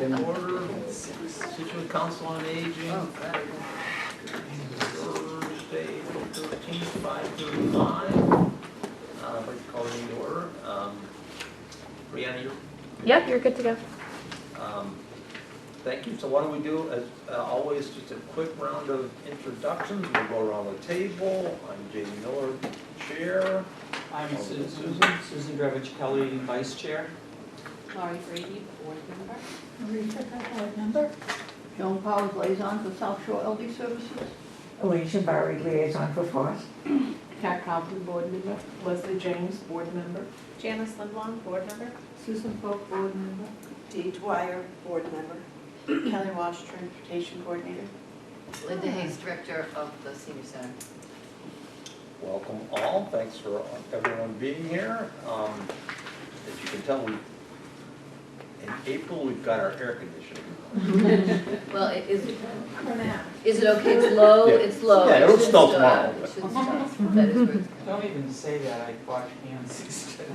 In order, Scituate Council on Aging, Thursday, April 13th, 5:35. I'd like to call it into order. Brianna, you? Yep, you're good to go. Thank you. So why don't we do, as always, just a quick round of introductions. We'll go around the table. I'm J.D. Miller, Chair. I'm Susan Drevich Kelly, Vice Chair. Laurie Brady, Board Member. Marie Pickett, Board Member. Joan Powers, Liaison for South Shore LD Services. Alicia Barry, Liaison for Forest. Kat Coughlin, Board Member. Leslie James, Board Member. Janice Lindblom, Board Member. Susan Polk, Board Member. Dee Dwyer, Board Member. Kelly Walsh, Transportation Coordinator. Linda Hayes, Director of the Senior Center. Welcome all. Thanks for everyone being here. As you can tell, in April, we've got our air conditioning. Well, is it For now. okay? It's low, Yeah. it's low. Yeah, It it'll should snow stop. tomorrow, It but- should stop. That is where it's Don't even say that, I wash hands instead.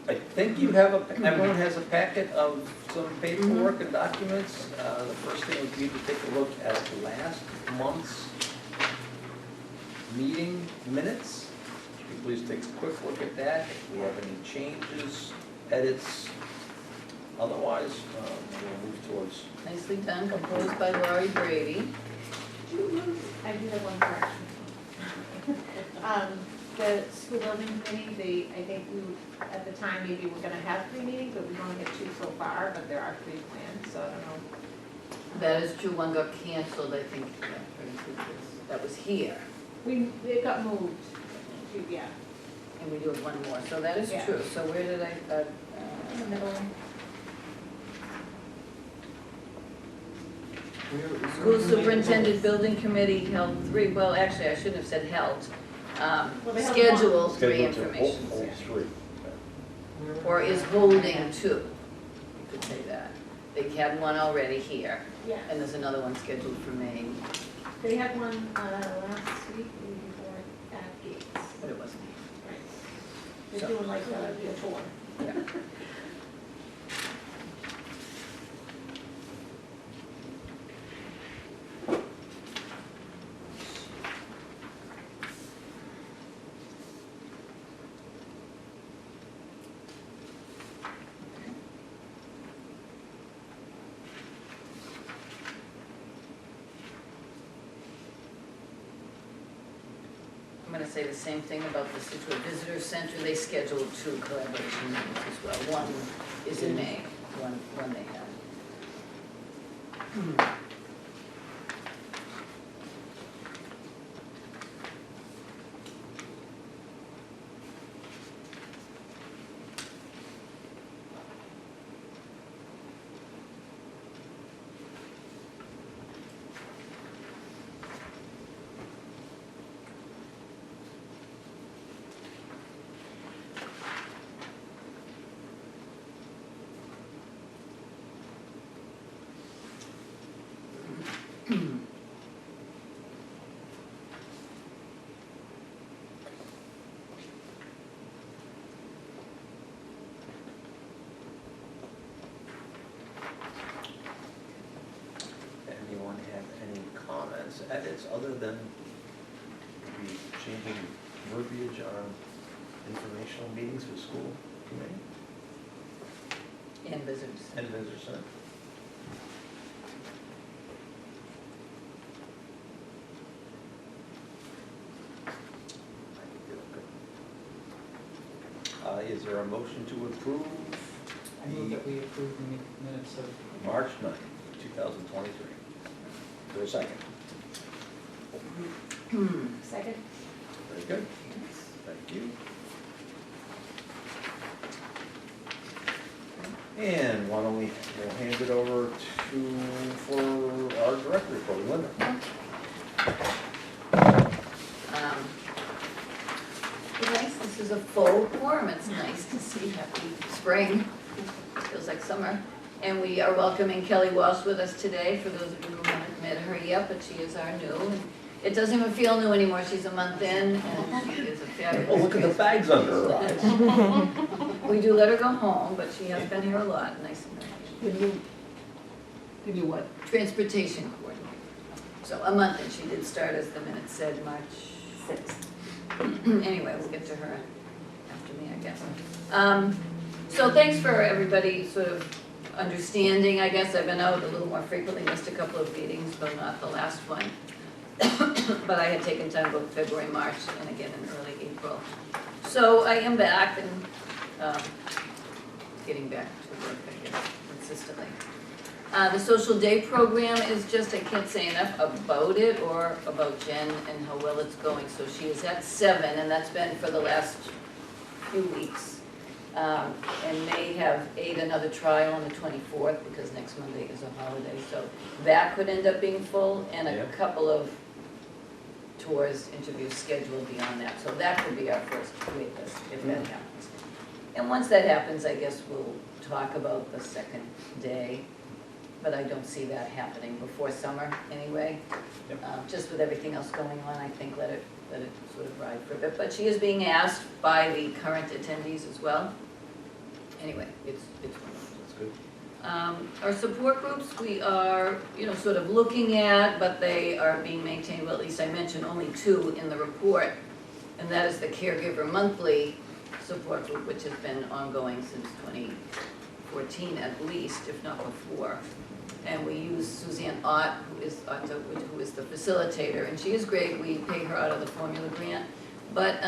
I think you have everyone has a packet of some paperwork and documents. The first thing would be to take a look at last month's meeting minutes. If you please take a quick look at that. If we have any changes, edits, otherwise, we'll move towards. nicely done, composed by Laurie Brady. I do have one correction. The school building committee, I think at the time, maybe we're gonna have 3 meetings, but we've only had 2 so far, but there are 3 planned, so I don't know. That is true, one got canceled, I think, that was here, It got moved, yeah, and we do have one more, so that is Yeah. true. So where did I, in the middle. School superintendent building committee held 3, well, actually, I shouldn't have said held. Well, they held Schedule 3 Scheduled to information. hold 3. Or is holding 2, you could say that. They had one already here, Yeah, and there's another one scheduled for May, they had one last week, maybe before at Gates. but it wasn't. Right. They're doing like the tour. Yeah. I'm gonna say the same thing about the Scituate Visitor Center. They scheduled 2 collaboration meetings as well. One is in May, one they had. Anyone have any comments, edits, other than maybe changing verbiage on informational meetings for school committee And visitors. and visitor center? Is there a motion to approve I move that we approve the minutes of March 9th, 2023? Is there a second? Second? Very good. Thank you. And why don't we'll hand it over for our director report, Linda. Nice, this is a full quorum. It's nice to see. Happy spring. Feels like summer. And we are welcoming Kelly Walsh with us today, for those of you who haven't met her yet, but she is our new. And it doesn't even feel new anymore. She's a month in, and she is a fabulous. Oh, look at the bags under her eyes. We do let her go home, but she has been here a lot, nice and nice. Can you what? transportation coordinator. So a month, and she did start, as the minutes said, March 6th. Anyway, we'll get to her after me, I guess. So thanks for everybody sort of understanding, I guess. I've been out a little more frequently, missed a couple of meetings, though not the last one. But I had taken time both February, March, and again in early April. So I am back and getting back to work, I guess, consistently. The social day program is just, I can't say enough about it or about Jen and how well it's going. So she is at 7, and that's been for the last few weeks. And may have 8 another trial on the 24th because next Monday is a holiday. So that could end up being full, and a couple of tours, interviews scheduled beyond that. So that could be our first wait list if that happens. And once that happens, I guess we'll talk about the second day. But I don't see that happening before summer anyway. Just with everything else going on, I think let it sort of ride for a bit. But she is being asked by the current attendees as well. Anyway, it's wonderful. That's good. Our support groups, we are, sort of looking at, but they are being maintained, well, at least I mentioned only 2 in the report. And that is the Caregiver Monthly support group, which has been ongoing since 2014 at least, if not before. And we use Suzanne Ott, who is the facilitator, and she is great. We pay her out of the formula grant, but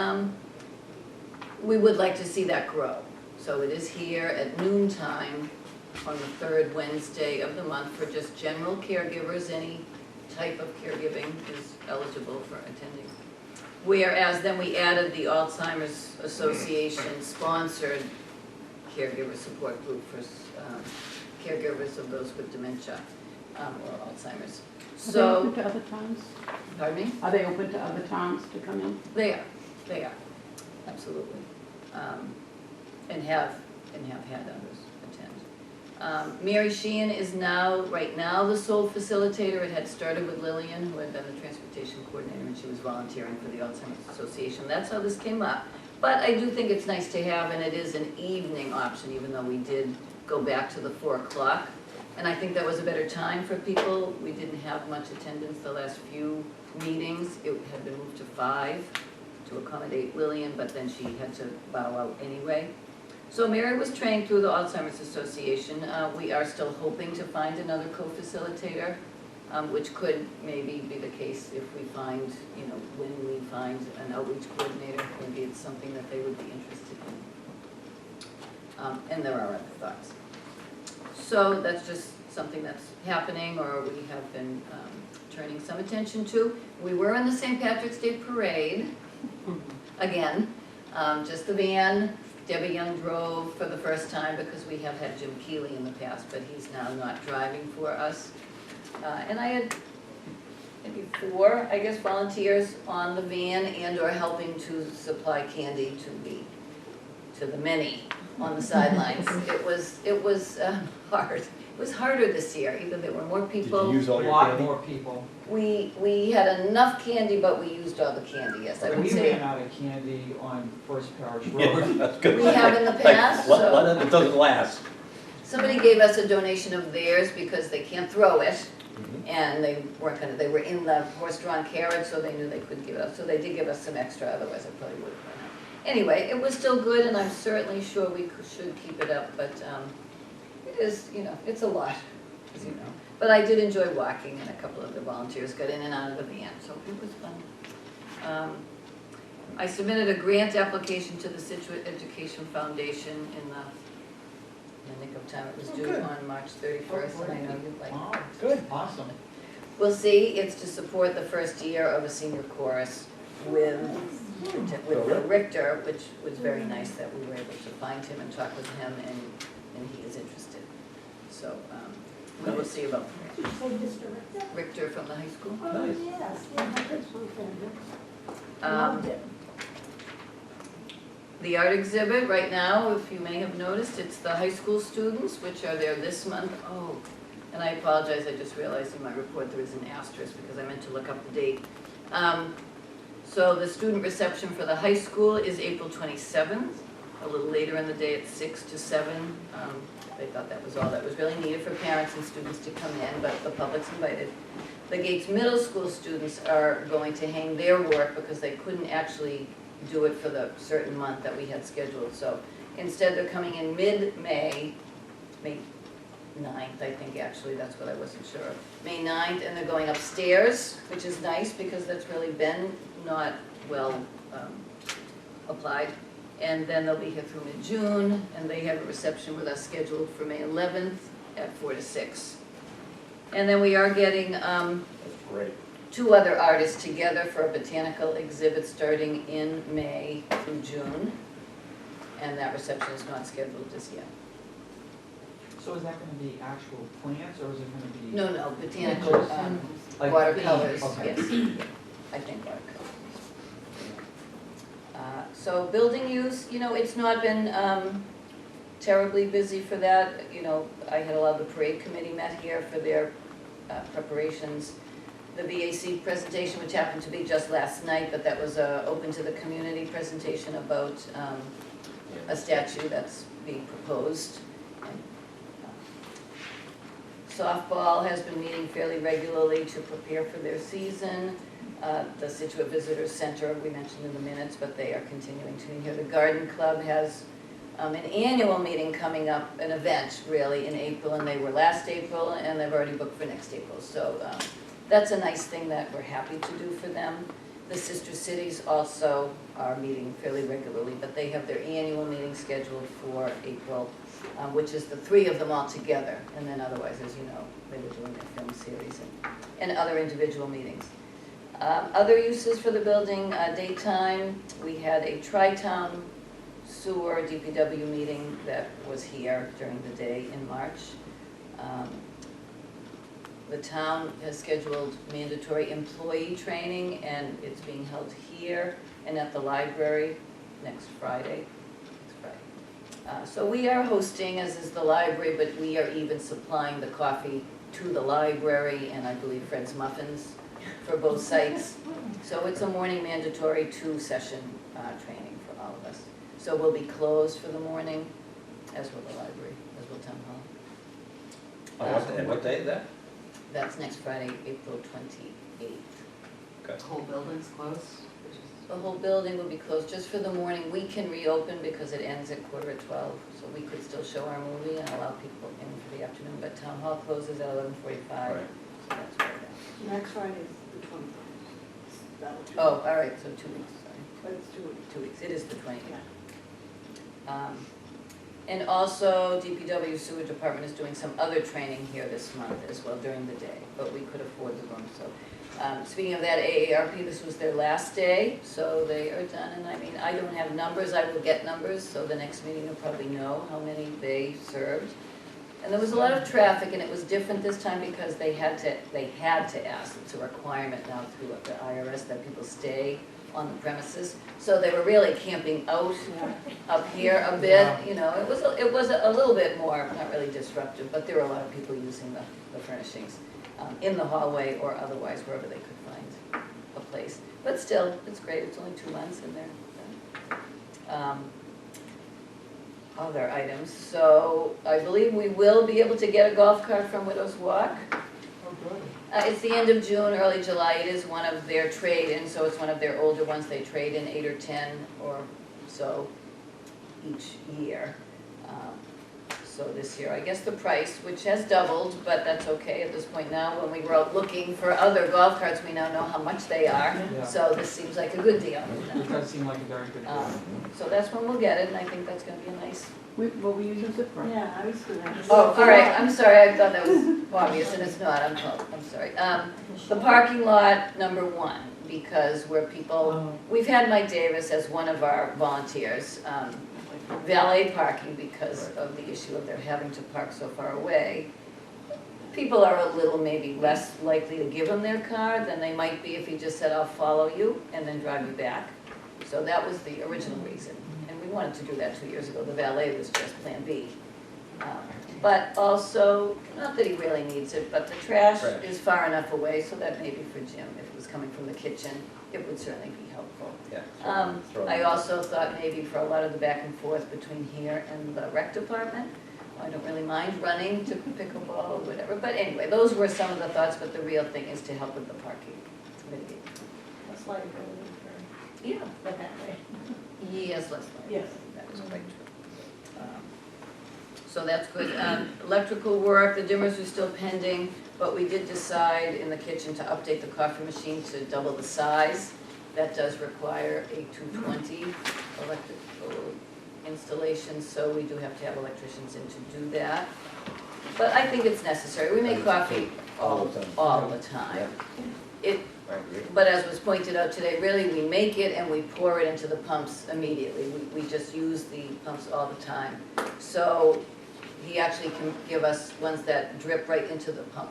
we would like to see that grow. So it is here at noontime on the 3rd Wednesday of the month for just general caregivers. Any type of caregiving is eligible for attending. Whereas then we added the Alzheimer's Association sponsored caregiver support group for caregivers of those with dementia or Alzheimer's. Are they So, open to other towns? pardon me? Are they open to other towns to come in? They are, absolutely. And have had others attend. Mary Sheehan is right now the sole facilitator. It had started with Lillian, who had been the transportation coordinator, and she was volunteering for the Alzheimer's Association. That's how this came up. But I do think it's nice to have, and it is an evening option, even though we did go back to the 4 o'clock. And I think that was a better time for people. We didn't have much attendance the last few meetings. It had been moved to 5 to accommodate Lillian, but then she had to bow out anyway. So Mary was trained through the Alzheimer's Association. We are still hoping to find another co-facilitator, which could maybe be the case if we find, when we find an outreach coordinator, maybe it's something that they would be interested in. And there are other thoughts. So that's just something that's happening, or we have been turning some attention to. We were in the St. Patrick's Day Parade, again, just the van. Debbie Young drove for the first time because we have had Jim Keeley in the past, but he's now not driving for us. And I had maybe 4, I guess, volunteers on the van and or helping to supply candy to the many on the sidelines. It was hard. It was harder this year. Either there were more Did people. you use all A your lot candy? more people. We had enough candy, but we used all the candy, yes, I would We say. ran out of candy on First Parish Yeah, Road. that's good. We have in the past, Like, so. one of it doesn't last. Somebody gave us a donation of theirs because they can't throw it, and they were in the horse-drawn carriage, so they knew they couldn't give it up. So they did give us some extra, otherwise I probably would have run out. Anyway, it was still good, and I'm certainly sure we should keep it up, but it is, it's a lot, as you know. But I did enjoy walking, and a couple of the volunteers got in and out of the van, so it was fun. I submitted a grant application to the Scituate Education Foundation in the nick of time. It was due good. on March 31st, and I know you'd like Wow, it. Good. awesome. We'll see. It's to support the first year of a senior chorus with Bill Richter, which was very nice that we were able to find him and talk with him, and he is interested. So we'll see about that. Did you say Mr. Richter? Richter from the high school. Oh, Nice. yes, yeah, I did something. Um, Loved it. The art exhibit right now, if you may have noticed, it's the high school students, which are there this month. Oh, and I apologize, I just realized in my report there is an asterisk because I meant to look up the date. So the student reception for the high school is April 27th, a little later in the day at 6 to 7. They thought that was all that was really needed for parents and students to come in, but the public's invited. The Gates Middle School students are going to hang their work because they couldn't actually do it for the certain month that we had scheduled. So instead, they're coming in mid-May, May 9th, I think, actually, that's what I wasn't sure of. May 9th, and they're going upstairs, which is nice because that's really been not well applied. And then they'll be here through mid-June, and they have a reception with us scheduled for May 11th at 4 to 6. And then we are getting That's great. 2 other artists together for a botanical exhibit starting in May through June. And that reception is not scheduled just yet. So is that gonna be actual plants, or is it gonna be? No, botanical Like watercolors, themed, okay. yes. I think watercolors. So building use, it's not been terribly busy for that. I had a lot of the parade committee met here for their preparations. The VAC presentation, which happened to be just last night, but that was open to the community presentation about a statue that's being proposed. Softball has been meeting fairly regularly to prepare for their season. The Scituate Visitor Center, we mentioned in the minutes, but they are continuing to meet here. The Garden Club has an annual meeting coming up, an event really, in April, and they were last April, and they've already booked for next April. So that's a nice thing that we're happy to do for them. The sister cities also are meeting fairly regularly, but they have their annual meeting scheduled for April, which is the 3 of them all together. And then otherwise, as you know, they were doing their film series and other individual meetings. Other uses for the building, daytime, we had a tri-town sewer DPW meeting that was here during the day in March. The town has scheduled mandatory employee training, and it's being held here and at the library next Friday. So we are hosting, as is the library, but we are even supplying the coffee to the library, and I believe Fred's Muffins for both sites. So it's a morning mandatory 2-session training for all of us. So we'll be closed for the morning, as will the library, as will town hall. And what day is that? That's next Friday, April 28th. Okay. The whole building's closed? The whole building will be closed just for the morning. We can reopen because it ends at 11:45, so we could still show our movie and allow people in for the afternoon, but town hall closes at 11:45. Right. So that's where it is. Next Friday is the 21st. Oh, all right, so 2 weeks, sorry. But it's 2 weeks. 2 weeks, it is the 28th. And also DPW Sewer Department is doing some other training here this month as well during the day, but we could afford the room, so. Speaking of that, AARP, this was their last day, so they are done, and I don't have numbers, I will get numbers, so the next meeting you'll probably know how many they served. And there was a lot of traffic, and it was different this time because they had to ask, it's a requirement now through the IRS that people stay on the premises. So they were really camping out up here a bit, it was a little bit more, not really disruptive, but there were a lot of people using the furnishings in the hallway or otherwise wherever they could find a place. But still, it's great, it's only 2 months in there. Other items, so I believe we will be able to get a golf cart from Widows Walk. Oh, good. It's the end of June, early July. It is one of their trade-ins, so it's one of their older ones. They trade in 8 or 10 or so each year. So this year, I guess the price, which has doubled, but that's okay at this point now. When we were out looking for other golf carts, we now know how much they are. Yeah. So this seems like a good deal. It does seem like a very good deal. So that's when we'll get it, and I think that's gonna be a nice. What were you using it for? Yeah, I was gonna. Oh, all right, I'm sorry, I thought that was obvious, and it's not, I'm sorry. The parking lot, number 1, because where people, we've had Mike Davis as one of our volunteers, valet parking because of the issue of their having to park so far away. People are a little maybe less likely to give him their car than they might be if he just said, I'll follow you and then drive you back. So that was the original reason. And we wanted to do that 2 years ago. The valet was just plan B. But also, not that he really needs it, but the trash Trash. is far enough away so that maybe for Jim, if it was coming from the kitchen, it would certainly be helpful. Yeah. throw it I in. also thought maybe for a lot of the back and forth between here and the rec department, I don't really mind running to pickleball or whatever, but anyway, those were some of the thoughts, but the real thing is to help with the parking. Mitigate. That's liability for, Yeah, but that way. yes, less likely. Yes. That is quite true. So that's good. Electrical work, the dimmers are still pending, but we did decide in the kitchen to update the coffee machine to double the size. That does require a 220 electrical installation, so we do have to have electricians in to do that. But I think it's necessary. We make coffee all the time. It, I agree. but as was pointed out today, really, we make it and we pour it into the pumps immediately. We just use the pumps all the time. So he actually can give us ones that drip right into the pump.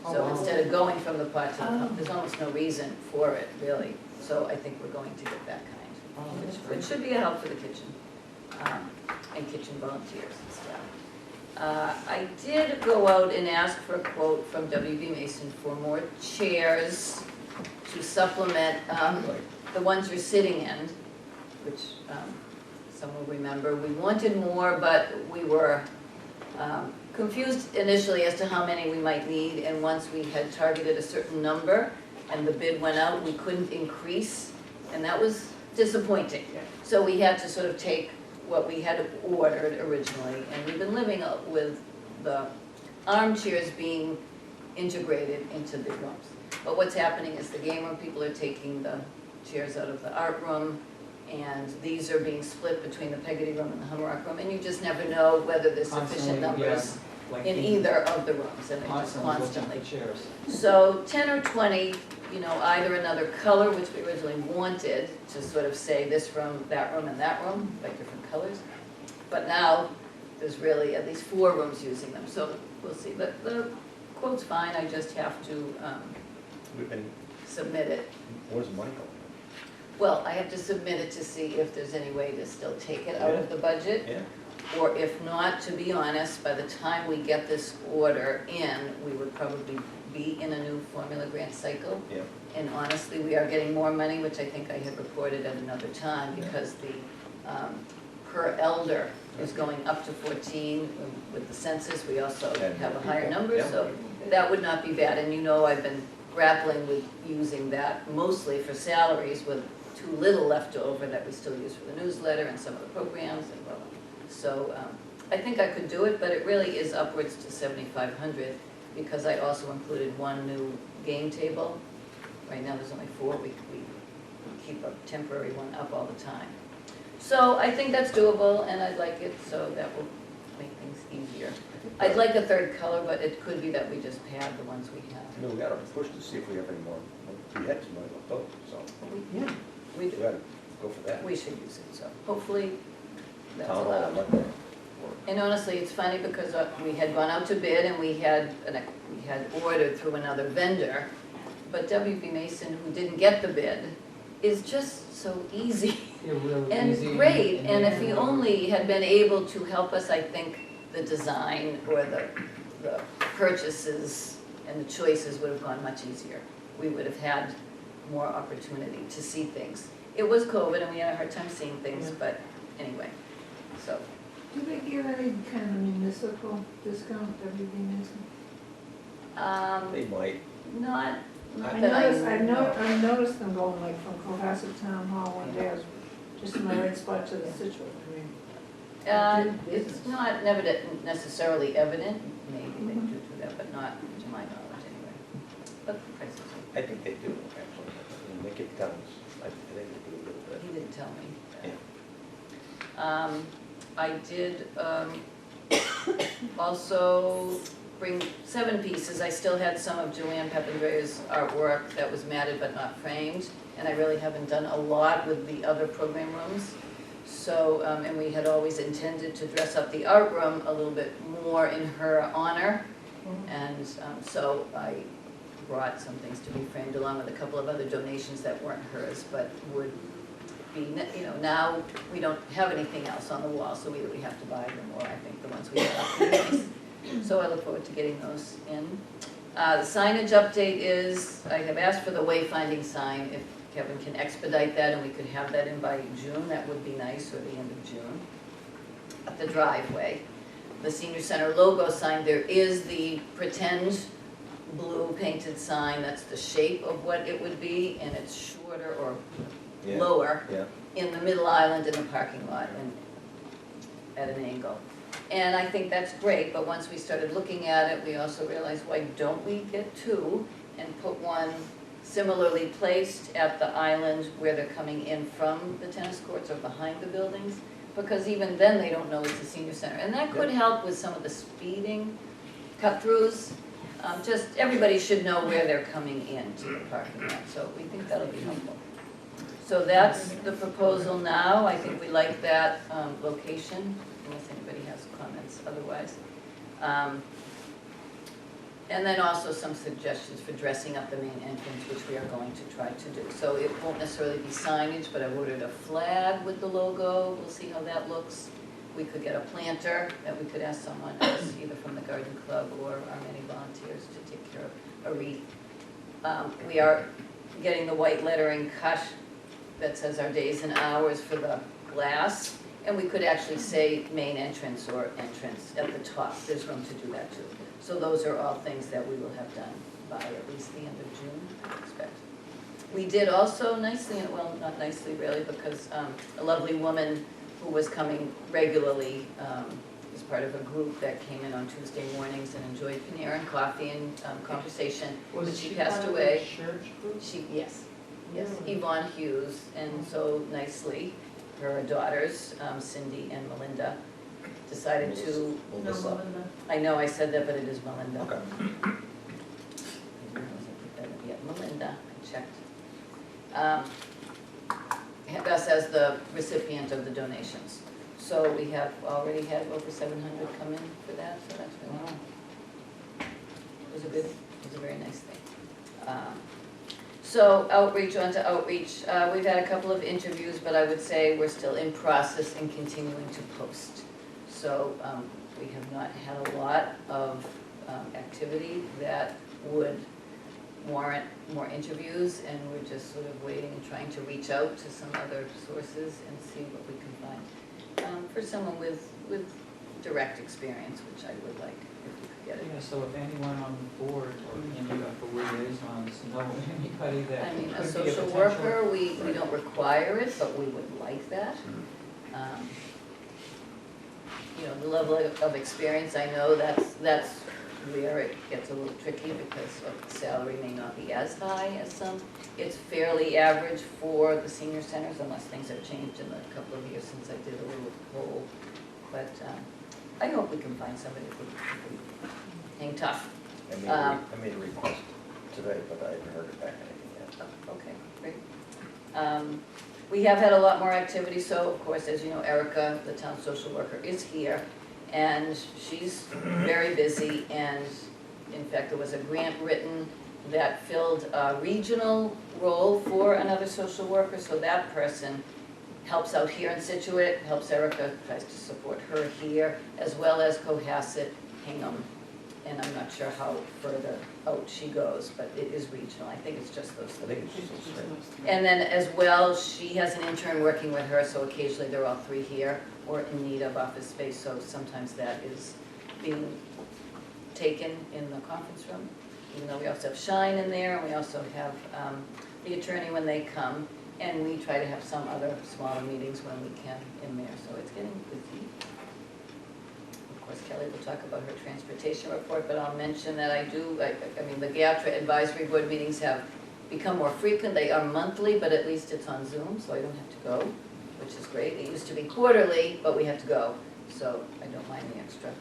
So wow. instead of going from the pot to the pump, there's almost no reason for it, really. So I think we're going to get that kind, Oh, that's great. which should be a help for the kitchen, and kitchen volunteers and stuff. I did go out and ask for a quote from WB Mason for more chairs to supplement the ones you're sitting in, which some will remember. We wanted more, but we were confused initially as to how many we might need, and once we had targeted a certain number and the bid went out, we couldn't increase, and that was disappointing. So we had to sort of take what we had ordered originally, and we've been living with the armchairs being integrated into the rooms. But what's happening is the game room people are taking the chairs out of the art room, and these are being split between the Peggotty room and the Humrock room, and you just never know whether there's sufficient Constantly, yeah, numbers like in either of the rooms, and they just Constantly constantly. looking for chairs. So 10 or 20, you know, either another color, which we originally wanted, to sort of say this room, that room, and that room, like different colors. But now, there's really at least 4 rooms using them, so we'll see. But the quote's fine, I just have to We've been, submit it. where's the money going? Well, I have to submit it to see if there's any way to still take it out of the budget. Yeah, Or if not, to be honest, by the time we get this order in, we would probably be in a new formula grant cycle. yeah. And honestly, we are getting more money, which I think I had reported at another time, because the per elder is going up to 14. With the census, we also have a higher number, so that would not be bad. And you know, I've been grappling with using that mostly for salaries, with too little left over that we still use for the newsletter and some of the programs and blah, blah. So I think I could do it, but it really is upwards to 7,500, because I also included one new game table. Right now, there's only 4. We keep a temporary one up all the time. So I think that's doable, and I'd like it, so that will make things easier. I'd like a third color, but it could be that we just pad the ones we have. I mean, we gotta push to see if we have any more. We had some money left over, so Yeah. We we do. gotta go for that. We should use it, so hopefully that's Town hall, allowed. like that. And honestly, it's funny because we had gone out to bid and we had ordered through another vendor, but WB Mason, who didn't get the bid, is just so easy They're really and easy. great. And if he they're- only had been able to help us, I think the design or the purchases and the choices would have gone much easier. We would have had more opportunity to see things. It was COVID and we had a hard time seeing things, Yeah. but anyway, so. Do they give any kind of municipal discount, WB Mason? They might. Not I that I noticed, know. I noticed them going like from Cohasset Town Hall one day, I was just in the right spot to the Scituate, I mean. It's not necessarily evident, maybe they do that, but not to my knowledge anyway. But the prices, I think they do, actually. In Lincoln Towns, I think they do a little bit. he didn't tell me. Yeah. I did also bring 7 pieces. I still had some of Julianne Papandreou's artwork that was matted but not framed, and I really haven't done a lot with the other program rooms. So, and we had always intended to dress up the art room a little bit more in her honor, and so I brought some things to be framed along with a couple of other donations that weren't hers, but would be, you know, now we don't have anything else on the wall, so either we have to buy them or I think the ones we have. So I look forward to getting those in. The signage update is, I have asked for the wayfinding sign, if Kevin can expedite that and we could have that in by June, that would be nice, or the end of June. At the driveway. The senior center logo sign, there is the pretend blue painted sign, that's the shape of what it would be, and it's shorter or Yeah. lower Yeah. in the middle island in the parking lot and at an angle. And I think that's great, but once we started looking at it, we also realized, why don't we get two and put one similarly placed at the island where they're coming in from the tennis courts or behind the buildings? Because even then, they don't know it's a senior center. And that could help with some of the speeding cut-throughs. Just, everybody should know where they're coming into the parking lot, so we think that'll be helpful. So that's the proposal now. I think we like that location, unless anybody has comments otherwise. And then also some suggestions for dressing up the main entrance, which we are going to try to do. So it won't necessarily be signage, but I ordered a flag with the logo. We'll see how that looks. We could get a planter that we could ask someone else, either from the garden club or our many volunteers, to take care of a wreath. We are getting the white lettering cut that says our days and hours for the glass. And we could actually say main entrance or entrance at the top. There's room to do that too. So those are all things that we will have done by at least the end of June, I expect. We did also nicely, well, not nicely really, because a lovely woman who was coming regularly was part of a group that came in on Tuesday mornings and enjoyed Panera and coffee and conversation. But she passed away. Church group? Yes, Really? Yvonne Hughes, and so nicely, her daughters, Cindy and Melinda, decided to, Melissa. I know I said that, but it is Melinda. Okay. Yeah, Melinda, I checked. Have us as the recipient of the donations. So we have already had over 700 come in for that, so that's really, it was a very nice thing. So outreach, onto outreach, we've had a couple of interviews, but I would say we're still in process and continuing to post. So we have not had a lot of activity that would warrant more interviews, and we're just sort of waiting and trying to reach out to some other sources and see what we can find. For someone with direct experience, which I would like if we could get it. Yeah, so if anyone on the board or any of the liaisons know anybody that I mean, a could be social potential- worker, we don't require it, but we would like that. You know, the level of experience, I know that's where it gets a little tricky because the salary may not be as high as some. It's fairly average for the senior centers, unless things have changed in the couple of years since I did a little poll. But I hope we can find somebody if we hang tough. I made a request today, but I haven't heard back anything yet. Okay, great. We have had a lot more activity, so of course, as you know, Erica, the town social worker, is here. And she's very busy, and in fact, there was a grant written that filled a regional role for another social worker, so that person helps out here in Scituate, helps Erica, tries to support her here, as well as Cohasset, Hingham. And I'm not sure how further out she goes, but it is regional. I think it's just those I three. think it's just those three. And then as well, she has an intern working with her, so occasionally they're all three here or in need of office space, so sometimes that is being taken in the conference room. Even though we also have Shine in there, and we also have the attorney when they come, and we try to have some other smaller meetings when we can in there, so it's getting busy. Of course, Kelly will talk about her transportation report, but I'll mention that I mean, the GATRA advisory board meetings have become more frequent. They are monthly, but at least it's on Zoom, so I don't have to go, which is great. It used to be quarterly, but we have to go, so I don't mind the extra.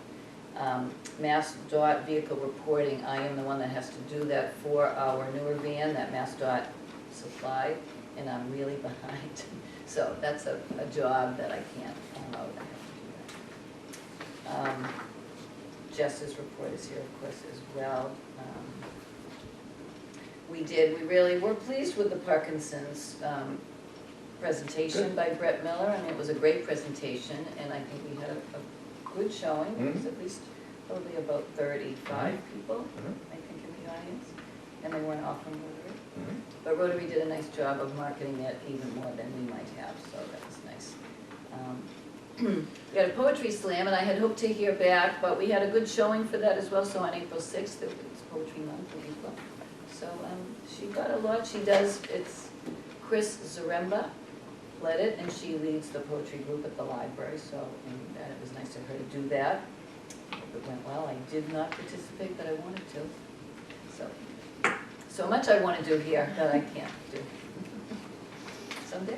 MassDOT vehicle reporting, I am the one that has to do that for our newer van that MassDOT supplied, and I'm really behind. So that's a job that I can't follow. I have to do that. Jess's report is here, of course, as well. We were pleased with the Parkinson's presentation by Brett Miller, and it was a great presentation, and I think we had a good showing. It was at least probably about 35 people, Mhm. I think, in the audience, and they weren't all from Rotary. Mhm. But Rotary did a nice job of marketing it even more than we might have, so that was nice. We had a poetry slam, and I had hoped to hear back, but we had a good showing for that as well, so on April 6th, it was Poetry Month in April. So she got a lot, it's Chris Zaremba led it, and she leads the poetry group at the library, so and it was nice of her to do that. It went well. I did not participate, but I wanted to. So much I want to do here that I can't do. Someday.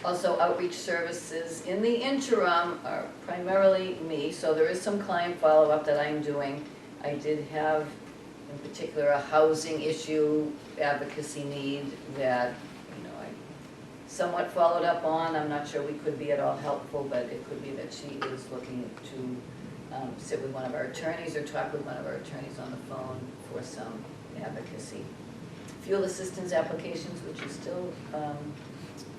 Also, outreach services in the interim are primarily me, so there is some client follow-up that I'm doing. I did have, in particular, a housing issue, advocacy need that, I somewhat followed up on. I'm not sure we could be at all helpful, but it could be that she is looking to sit with one of our attorneys or talk with one of our attorneys on the phone for some advocacy. Fuel assistance applications, which is still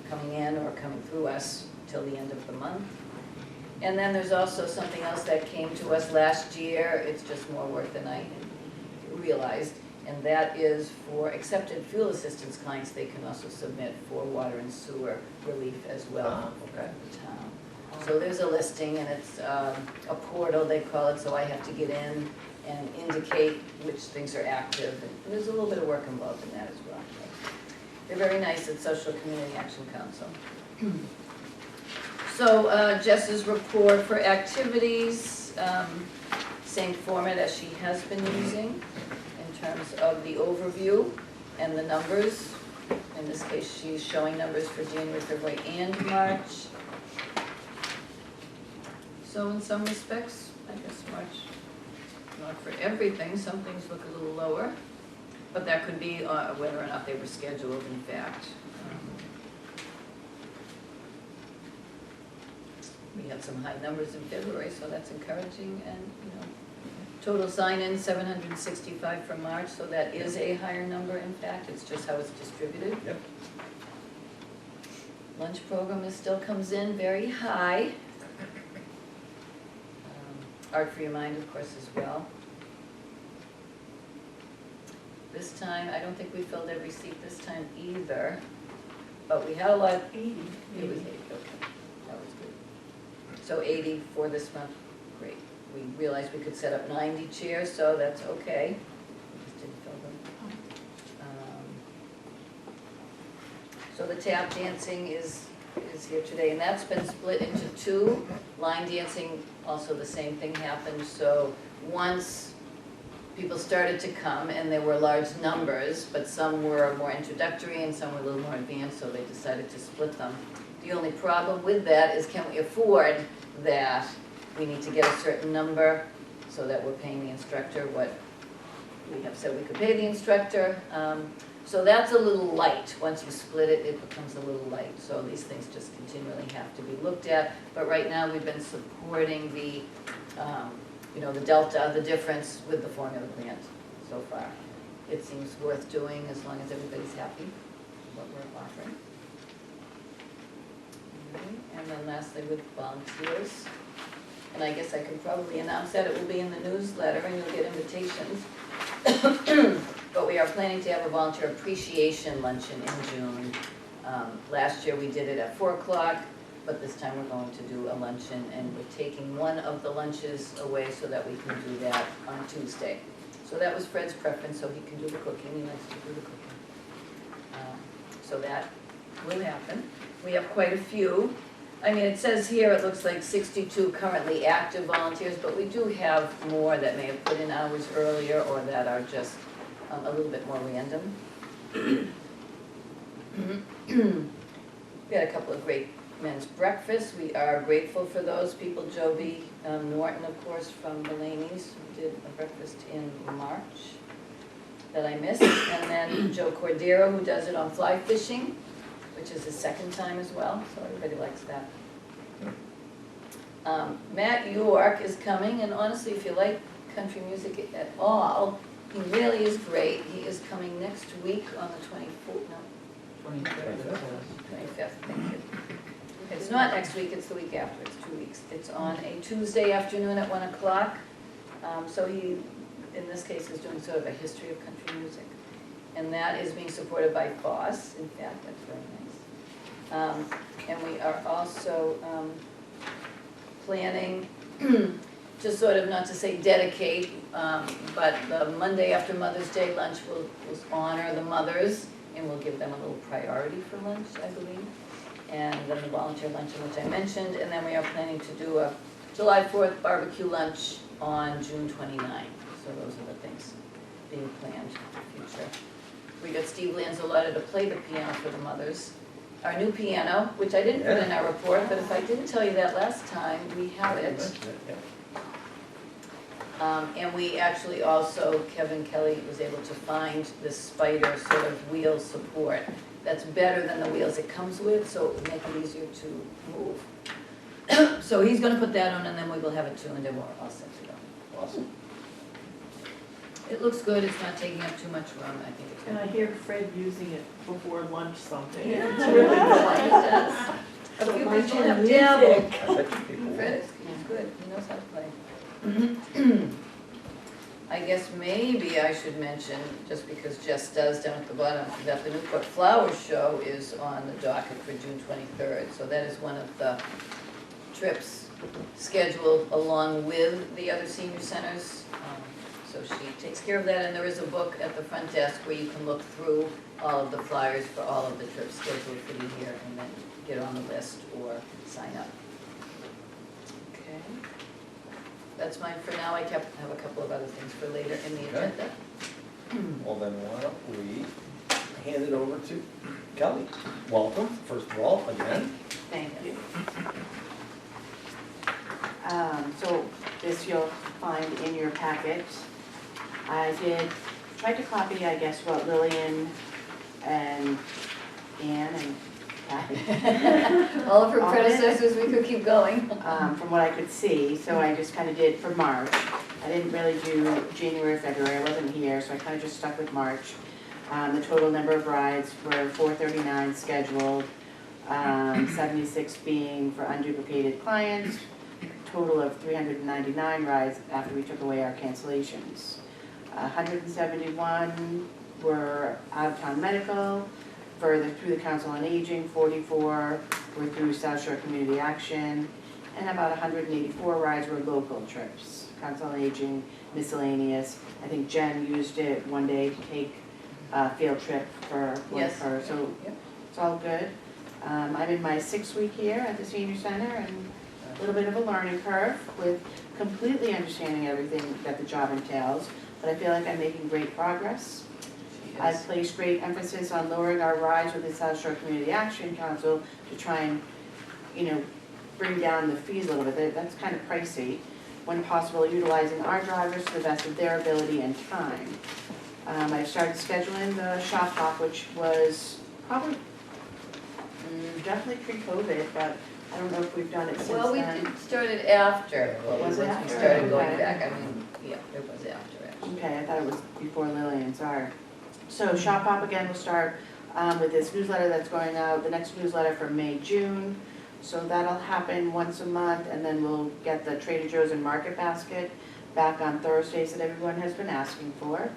coming in or coming through us till the end of the month. And then there's also something else that came to us last year. It's just more work than I realized, and that is for accepted fuel assistance clients. They can also submit for water and sewer relief as well for the town. So there's a listing, and it's a portal, they call it, so I have to get in and indicate which things are active, and there's a little bit of work involved in that as well. They're very nice at Social Community Action Council. So Jess's report for activities, same format as she has been using in terms of the overview and the numbers. In this case, she's showing numbers for January, February, and March. So in some respects, I guess March, not for everything, some things look a little lower. But that could be whether or not they were scheduled, in fact. We had some high numbers in February, so that's encouraging. And, total sign-in, 765 for March, so that is a higher number, in fact. It's just how it's distributed. Yep. Lunch program still comes in very high. Art for Your Mind, of course, as well. This time, I don't think we filled every seat this time either, but we had a lot. 80. It was 80, okay, that was good. So 80 for this month, great. We realized we could set up 90 chairs, so that's okay. We just didn't fill them. So the tap dancing is here today, and that's been split into two. Line dancing, also the same thing happened, so once people started to come, and there were large numbers, but some were more introductory and some were a little more advanced, so they decided to split them. The only problem with that is, can we afford that? We need to get a certain number so that we're paying the instructor what we have said we could pay the instructor. So that's a little light. Once you split it, it becomes a little light. So these things just continually have to be looked at. But right now, we've been supporting the the delta, the difference with the formula grant so far. It seems worth doing as long as everybody's happy with what we're offering. And then lastly, with volunteers. And I guess I could probably announce that it will be in the newsletter and you'll get invitations. But we are planning to have a volunteer appreciation luncheon in June. Last year we did it at 4 o'clock. But this time we're going to do a luncheon, and we're taking one of the lunches away so that we can do that on Tuesday. So that was Fred's preference, so he can do the cooking. He likes to do the cooking. So that will happen. We have quite a few. I mean, it says here it looks like 62 currently active volunteers, but we do have more that may have put in hours earlier or that are just a little bit more random. We had a couple of great men's breakfast. We are grateful for those people. Joby Norton, of course, from Mulaney's, who did a breakfast in March that I missed. And then Joe Cordero, who does it on fly fishing, which is his second time as well, so everybody likes that. Matt York is coming, and honestly, if you like country music at all, he really is great. He is coming next week on the 24th, no, 25th, it says. 25th, thank you. It's not next week, it's the week after, it's 2 weeks. It's on a Tuesday afternoon at 1 o'clock. So he, in this case, is doing sort of a history of country music. And that is being supported by Foss, in fact, that's very nice. And we are also planning, just sort of not to say dedicate, but the Monday after Mother's Day lunch will honor the mothers, and we'll give them a little priority for lunch, I believe. And then the volunteer luncheon, which I mentioned, and then we are planning to do a July 4th barbecue lunch on June 29th. So those are the things being planned for the future. We got Steve Lanzalotta to play the piano for the mothers. Our new piano, which I didn't put in our report, but if I didn't tell you that last time, we have it. And we actually also, Kevin Kelly was able to find this spider sort of wheel support that's better than the wheels it comes with, so it will make it easier to move. So he's gonna put that on, and then we will have it tuned, and we're all set to go. Awesome. It looks good, it's not taking up too much room, I think it's And good. I hear Fred using it before lunch someday. Yeah. It's really He good. does. A few Lunch people and have music. dabbled. I bet you people Fred will. is good, he knows how to play. I guess maybe I should mention, just because Jess does down at the bottom, that the Newport Flower Show is on the docket for June 23rd. So that is one of the trips scheduled along with the other senior centers. So she takes care of that, and there is a book at the front desk where you can look through all of the flyers for all of the trips scheduled for the year and then get on the list or sign up. Okay. That's mine for now. I have a couple of other things for later in the Okay. agenda. Well, then why don't we hand it over to Kelly. Welcome, first of all, again. Thank you. So this you'll find in your packet. I tried to copy, I guess, what Lillian and Ann and Kathy, All of her All of it? predecessors, we could keep going. from what I could see, so I just kind of did for March. I didn't really do January, February, I wasn't here, so I kind of just stuck with March. The total number of rides were 439 scheduled, 76 being for unduplicated clients, total of 399 rides after we took away our cancellations. 171 were out-of-town medical, further through the Council on Aging, 44 were through South Shore Community Action, and about 184 rides were local trips. Council on Aging, miscellaneous. I think Jen used it one day to take a field trip for one of Yes. her, so Yep. it's all good. I'm in my 6th week here at the senior center, and a little bit of a learning curve with completely understanding everything that the job entails, but I feel like I'm making great progress. I've placed great emphasis on lowering our rides with the South Shore Community Action Council to try and, bring down the fees a little bit. That's kind of pricey. When possible, utilizing our drivers to the best of their ability and time. I started scheduling the shop hop, which was probably definitely pre-COVID, but I don't know if we've done it since then. Well, we started after, Was it once we after? started going Okay. back, I mean, yeah, it was after actually. Okay, I thought it was before Lillian, sorry. So Shop Hop again will start with this newsletter that's going out, the next newsletter for May, June. So that'll happen once a month, and then we'll get the Trader Joe's and Market Basket back on Thursdays that everyone has been asking for.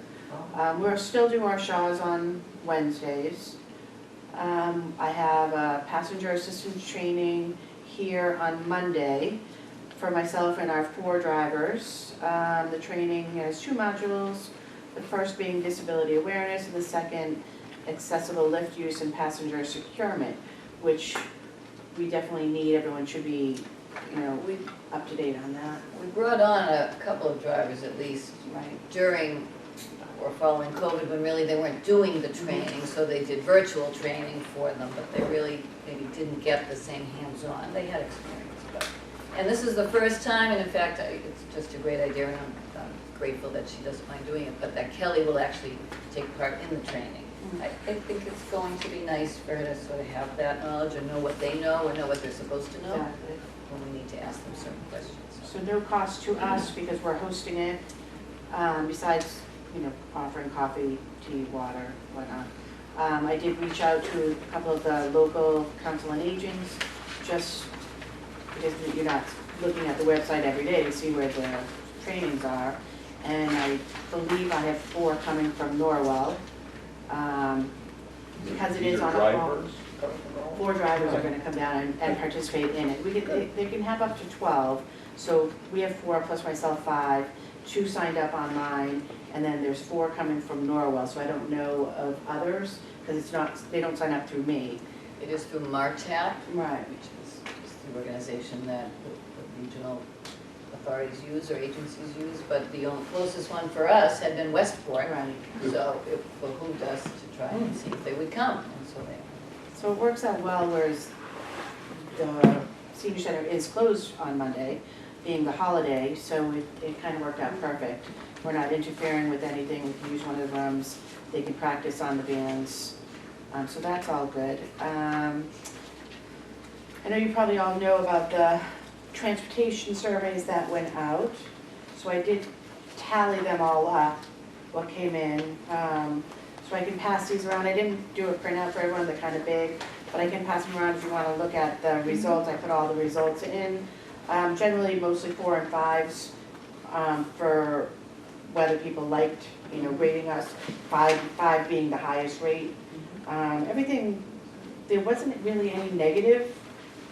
We're still doing our Shaws on Wednesdays. I have a passenger assistance training here on Monday for myself and our 4 drivers. The training has 2 modules, the first being disability awareness and the second accessible lift use and passenger securement, which we definitely need. Everyone should be, up to date on that. We brought on a couple of drivers at least during or following COVID, when really they weren't doing the training, so they did virtual training for them, but they really maybe didn't get the same hands-on. They had experience, but, and this is the first time, and in fact, it's just a great idea, and I'm grateful that she doesn't mind doing it, but that Kelly will actually take part in the training. I think it's going to be nice for her to sort of have that knowledge, or know what they know, or know what they're supposed to know, Exactly. when we need to ask them certain questions. So no cost to us because we're hosting it, besides, offering coffee, tea, water, whatnot. I did reach out to a couple of the local council on agents just because you're not looking at the website every day to see where the trainings are. And I believe I have 4 coming from Norwell. Because it is on a phone. Drivers coming from all? 4 drivers are gonna come down and participate in it. They can have up to 12, so we have 4 plus myself 5, 2 signed up online, and then there's 4 coming from Norwell, so I don't know of others, because it's not, they don't sign up through me. It is through MARTAP, Right. which is the organization that the regional authorities use or agencies use, but the only closest one for us had been Westport. Right. So it behooved us to try and see if they would come, and so they. So it works out well, whereas the senior center is closed on Monday, being the holiday, so it kind of worked out perfect. We're not interfering with anything, we can use one of the rooms, they can practice on the bands, so that's all good. I know you probably all know about the transportation surveys that went out, so I did tally them all up, what came in. So I can pass these around. I didn't do a printout for everyone, they're kind of big, but I can pass them around if you want to look at the results. I put all the results in. Generally, mostly 4 and 5s for whether people liked, rating us, 5 being the highest rate. Everything, there wasn't really any negative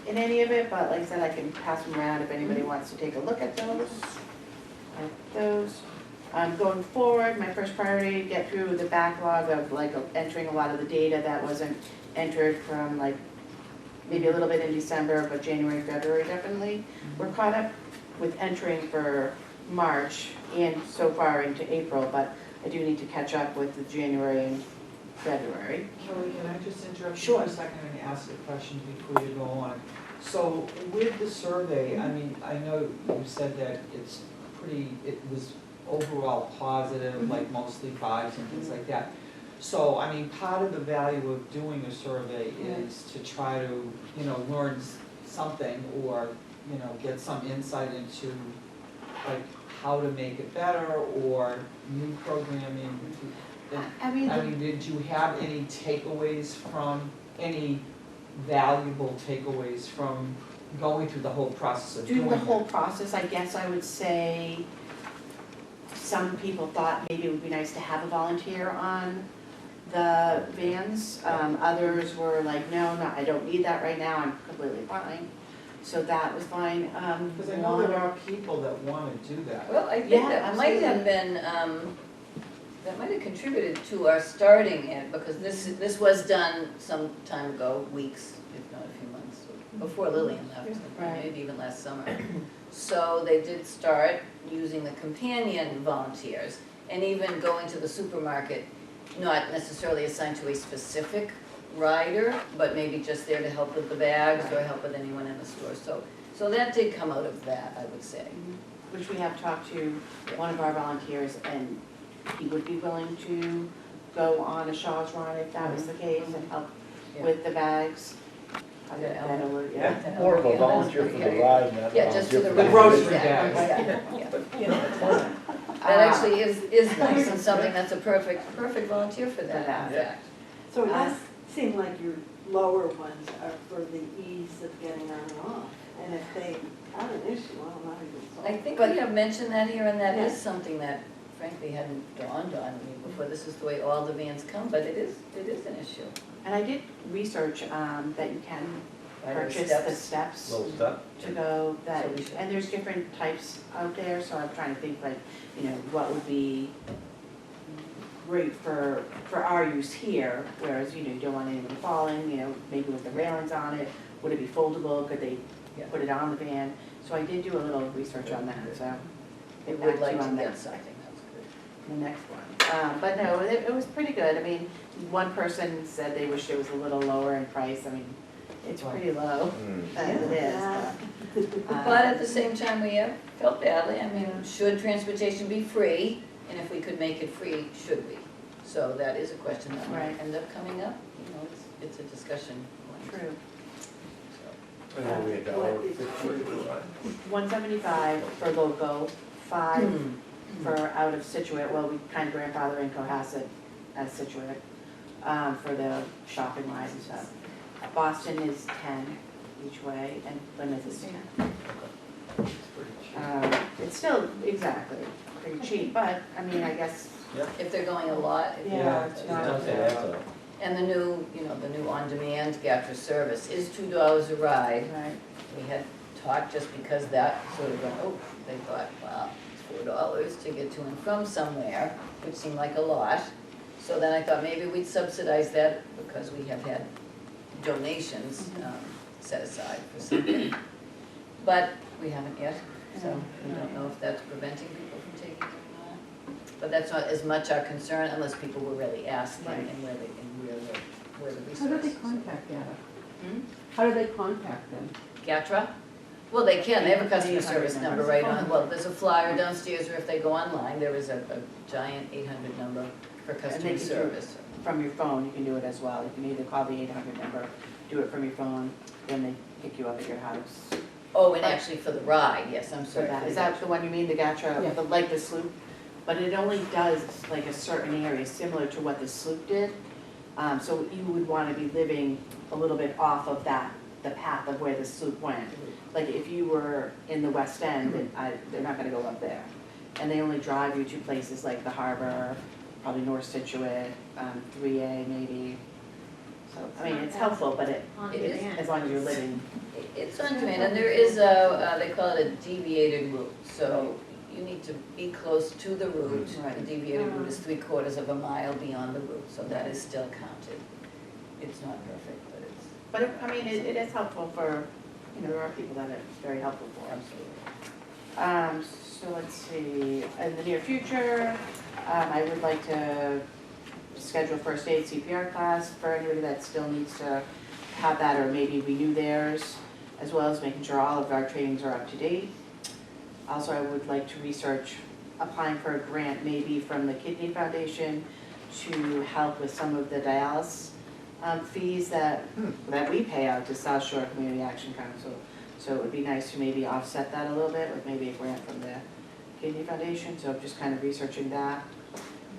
in any of it, but like I said, I can pass them around if anybody wants to take a look at those. Going forward, my first priority, get through the backlog of entering a lot of the data that wasn't entered from maybe a little bit in December, but January, February definitely. We're caught up with entering for March and so far into April, but I do need to catch up with the January and February. Kelly, can I just interrupt you Sure. for a second and ask a question before you go on? So with the survey, I mean, I know you said that it was overall positive, like mostly 5s and things like that. So, I mean, part of the value of doing a survey is to try to, learn something or, get some insight into like how to make it better or new programming. I mean, Did you have any valuable takeaways from going through the whole process of doing doing the it? whole process, I guess I would say some people thought maybe it would be nice to have a volunteer on the vans. Others were like, no, I don't need that right now, I'm completely fine. So that was fine. Because I know there are people that want to do that. Well, I think Yeah, that might have absolutely. been, that might have contributed to our starting it, because this was done some time ago, weeks, if not a few months, before Lillian left, Right. maybe even last summer. So they did start using the companion volunteers, and even going to the supermarket, not necessarily assigned to a specific rider, but maybe just there to help with the bags or help with anyone in the store. So that did come out of that, I would say. Which we have talked to one of our volunteers, and he would be willing to go on a Shaw's run if that was the case and help Yeah. with the bags. Yeah, Yeah, more of a volunteer for the ride, not Yeah, just for the volunteer The for grocery Exactly, bags. yeah, yeah. You know, it's fine. That actually is nice and something that's a perfect volunteer for that, in Yeah. fact. So it does seem like your lower ones are for the ease of getting on and off. And if they have an issue, well, not even solve I it. think we have mentioned that here, and that is Yeah. something that frankly hadn't dawned on me before. This is the way all the vans come, but it is an issue. And I did research that you can Right, or purchase steps. the steps Little step. to go that, So we should- and there's different types out there, so I'm trying to think what would be great for our use here, whereas, you don't want anyone falling, maybe with the railings on it, would it be foldable, could they Yeah. put it on the van? So I did do a little research on that, so. We get would back like you to on get that. something, that's good. The next one. But no, it was pretty good. I mean, one person said they wished it was a little lower in price. I mean, it's pretty low as it is. Yeah. But at the same time, we have felt badly. I mean, should transportation be free? And if we could make it free, should we? So that is a question that might Right. end up coming up. It's a discussion point. True. And then we had $1.50 for the ride. 175 for local, 5 Hmm. for out of Scituate. Well, we kind of grandfather in Cohasset as Scituate for the shopping wise and stuff. Boston is 10. each way, and Plymouth is 10. It's pretty cheap. It's still, exactly, pretty cheap, but, I mean, I guess, If they're going a lot. yeah, it's it not. does It adds up. And the new, the new on-demand Gatra service is $2 a ride. Right. We had talked just because that sort of went, oh, they thought, well, it's $4 to get to and from somewhere, which seemed like a lot. So then I thought maybe we'd subsidize that because we have had donations set aside for something. But we haven't yet, so we don't know if that's preventing people from taking it or not. But that's not as much our concern unless people were really asking Right. and where the resources. How do they contact Gata? Hmm? How do they contact them? Gatra? Well, they can, they have a customer 800 service number. number right on, well, there's a flyer downstairs, or if they go online, there is a giant 800 number for And customer they can do it service. From your phone, you can do it as well. You can either call the 800 number, do it from your phone, then they pick you up at your house. Oh, and actually for the ride, yes, I'm So sorry. that, for is the- that the one you mean, the Gatra, Yeah. like the sloop? But it only does like a certain area, similar to what the sloop did. So you would wanna be living a little bit off of that, the path of where the sloop went. Like if you were in the West End, then they're not gonna go up there. And they only drive you to places like the harbor, probably North Situate, 3A maybe. So, I mean, it's helpful, but On it's, demand. as long as you're living, It's on demand, and there is they call it a deviated route, so you need to be close to the route. Right. The deviated route is 3/4 of a mile beyond the route, so that is still counted. It's not perfect, but it's but it is helpful for, there are people that it's very helpful for. absolutely. So let's see, in the near future, I would like to schedule first aid CPR class for anybody that still needs to have that or maybe renew theirs, as well as making sure all of our trainings are up to date. Also, I would like to research applying for a grant maybe from the Kidney Foundation to help with some of the dialysis fees that we pay out to South Shore Community Action Council. So it would be nice to maybe offset that a little bit with maybe a grant from the Kidney Foundation, so just kind of researching that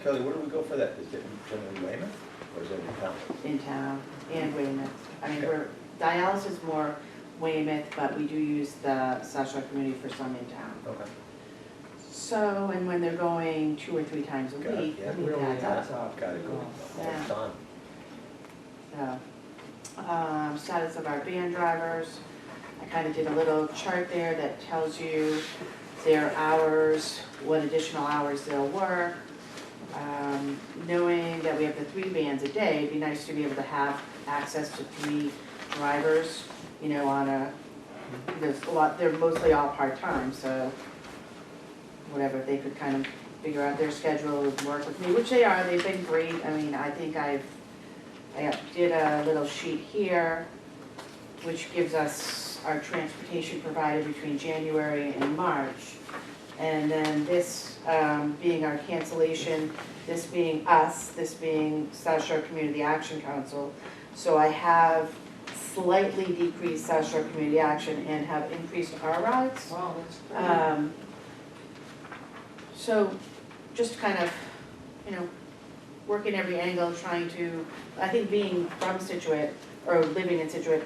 Kelly, where do we go for that? Is it generally Weymouth or is it in town? in town and Weymouth. I mean, dialysis is more Weymouth, but we do use the South Shore Community for some in town. Okay. So, and when they're going 2 or 3 times a Got it, week, yeah. it Really adds adds up. up. Gotta go all Yeah. the time. So, status of our van drivers. I kind of did a little chart there that tells you their hours, what additional hours they'll work. Knowing that we have the 3 vans a day, it'd be nice to be able to have access to 3 drivers, on there's a lot, they're mostly all part-time, so whatever, if they could kind of figure out their schedule and work with me, which they are, they've been great. I mean, I think I did a little sheet here, which gives us our transportation provided between January and March. And then this being our cancellation, this being us, this being South Shore Community Action Council. So I have slightly decreased South Shore Community Action and have increased our rides. Wow, that's great. So just kind of, working every angle, trying to, I think being from Scituate or living in Scituate,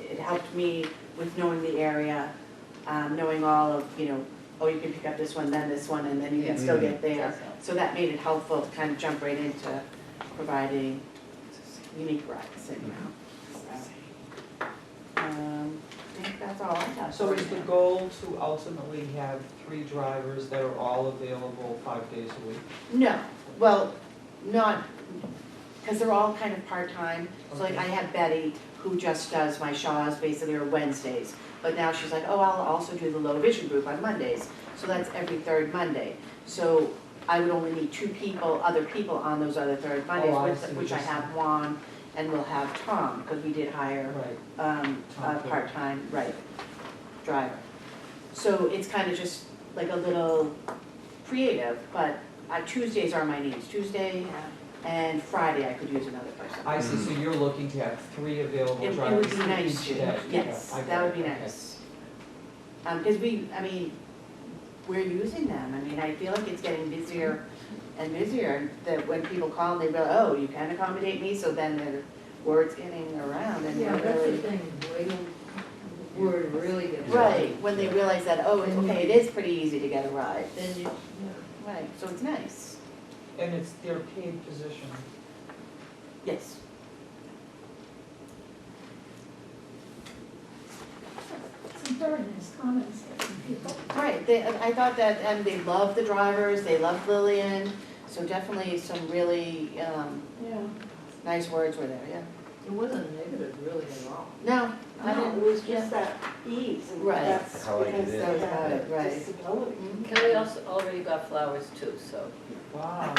it helped me with knowing the area, knowing all of, oh, you can pick up this one, then this one, and then you can still get there. Does help. So that made it helpful to kind of jump right into providing unique rides, I think that's all I have. So is the goal to ultimately have 3 drivers that are all available 5 days a week? No, well, not, because they're all kind of part-time. So like I have Betty, who just does my Shaws basically or Wednesdays. But now she's like, oh, I'll also do the low vision group on Mondays. So that's every 3rd Monday. So I would only need 2 other people on those other 3rd Mondays, Oh, I see what which I you're have Juan and we'll have Tom, because we did hire Right. a Tom, too. part-time, driver. So it's kind of just like a little creative, but Tuesdays are my needs. Tuesday and Friday I could use another person. I see, so you're looking to have 3 available It would drivers be nice each to, day? yes, Yeah, I that got would be it, okay. nice. Because we're using them. I mean, I feel like it's getting busier and busier, that when people call and they go, oh, you can accommodate me, so then the word's getting around and Yeah, we're that's the really, thing, waiting, word really gets. Right, when they realize that, oh, it's okay, it is pretty easy to get a ride. Then you, Right, so it's nice. And it's their paid position. Yes. Some very nice comments there from people. Right, I thought that, and they love the drivers, they love Lillian, so definitely some really, yeah, nice words were there, yeah. it wasn't negative really at all. No, I No, didn't, it was yeah. just that ease, and Right. that's How it because is. they That was have about it, a right. disability. Mhm. Kelly also already got flowers too, so. Wow.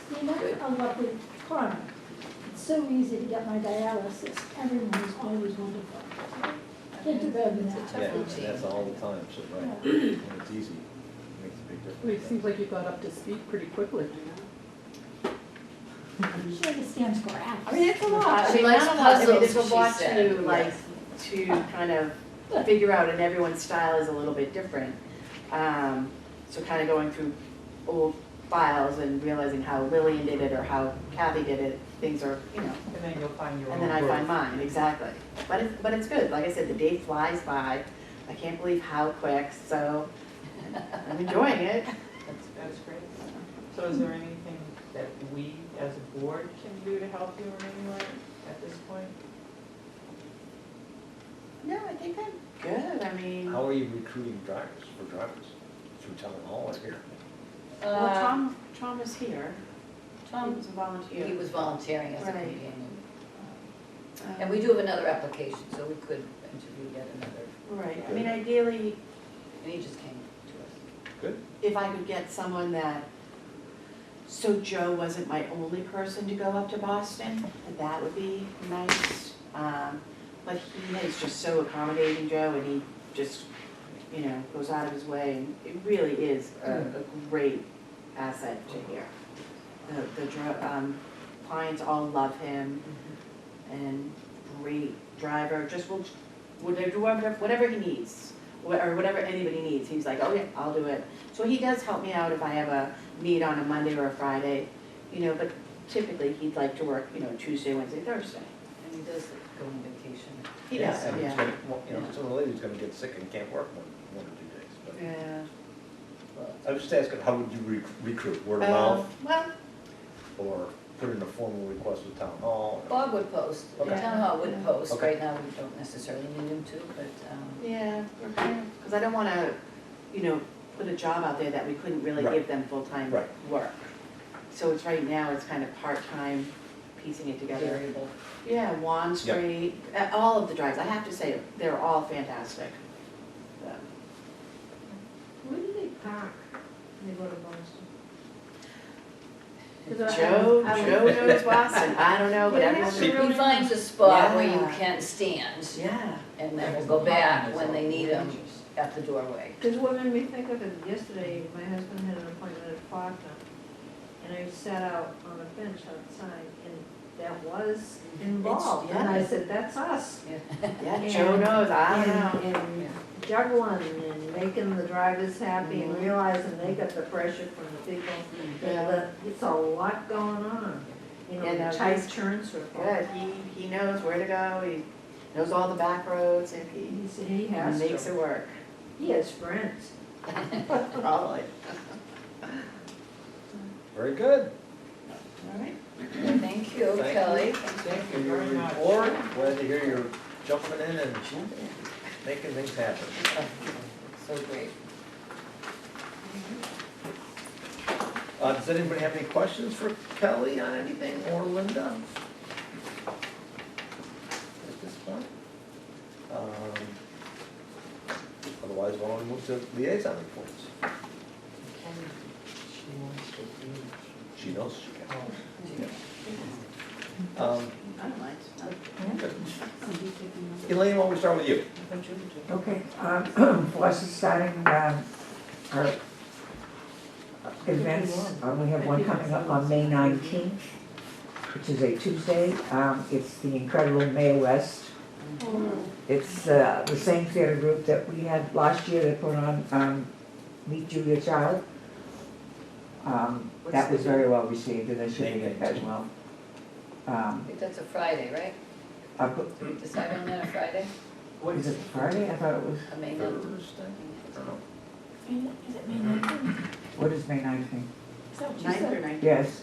See, that's a lovely comment. It's so easy to get my dialysis. Everyone is always wonderful. Get to bed It's a now. tough Yeah, routine. that's all the time, so, right. When it's easy, it makes a big Well, difference. it seems like you got up to speed pretty quickly. She understands graphs. I mean, it's a lot, I She mean, likes not a lot, I mean, puzzles, it's a she lot said, to, like, yes. to kind of figure out, and everyone's style is a little bit different. So kind of going through old files and realizing how Lillian did it or how Kathy did it, things are, you know, And then you'll find your own and then I find groove. mine, exactly. But it's good, like I said, the day flies by, I can't believe how quick, so I'm enjoying it. That's great. So is there anything that we as a board can do to help you in any way at this point? No, I think I'm good, I mean, How are you recruiting drivers, for drivers? Through town hall or here? well, Tom is here, he Tom, was a volunteer. he was volunteering as a Right. companion. And we do have another application, so we could interview yet another, Right, I mean, ideally, and he just came to us. Good. if I could get someone that, so Joe wasn't my only person to go up to Boston, that would be nice. But he is just so accommodating, Joe, and he just, you know, goes out of his way, and it really is a great asset to here. Clients all love him, and great driver, just will, whatever he needs, or whatever anybody needs, he's like, oh yeah, I'll do it. So he does help me out if I have a meet on a Monday or a Friday, you know, but typically he'd like to work, you know, Tuesday, Wednesday, Thursday. And he does go on vacation. He does, And he's yeah. gonna, well, you know, sooner or later he's gonna get sick and can't work one or 2 days, but. Yeah. I was just asking, how would you recruit, word of mouth, Well, or put in a formal request with town hall? or- Bob would post, the Okay. town hall would post, Okay. right now we don't necessarily need him to, but, yeah, because I don't want to, you know, put a job out there that we couldn't really Right. give them full-time Right. work. So it's right now, it's kind of part-time, piecing it together. variable. Yeah, Juan Street, all of the drives, I have to say, they're all fantastic. So, Where do they park when they go to Boston? 'Cause Joe I would- knows Boston, I don't know, but Yeah, everyone. that's He really finds a spot where you Yeah. can stand, Yeah, and then we'll go back when they need him at the doorway. Because what made me think of it, yesterday, my husband had an appointment at Faulkner, and I sat out on a bench outside, and that was involved. And I yeah. said, that's us. yeah, Joe knows, I don't know. And juggling and making the drivers happy and realizing they got the pressure from the people. Yeah. It's a lot going on, you Yeah, know, no, the tight he's turn circle. Good, he knows where to go, he knows all the back roads, and He said he he has makes to. it work. He has friends. Probably. Very good. All right. Thank you, Thank Kelly. you. Thank For you your very much. report, glad to hear you're jumping in and making things happen. So great. Does anybody have any questions for Kelly on anything, or Linda? At this point? Otherwise, why don't we move to liaison reports? She wants to be. She knows she can. Oh. I don't mind. Good. Elaine, why don't we start with you? Okay, for us, starting our events, we have one coming up on May 19th, which is a Tuesday. It's the Incredible Mae West. It's the same theater group that we had last year that put on Meet Julia Child. That was very well received, and this year as well. I think that's a Friday, right? I'll put, Did we decide on that, a Friday? What is it Friday? I thought it was, I may not. Thursday? I don't know. Is it May 19th? what is May 19th? Is that what you Ninth or said? ninth? Yes.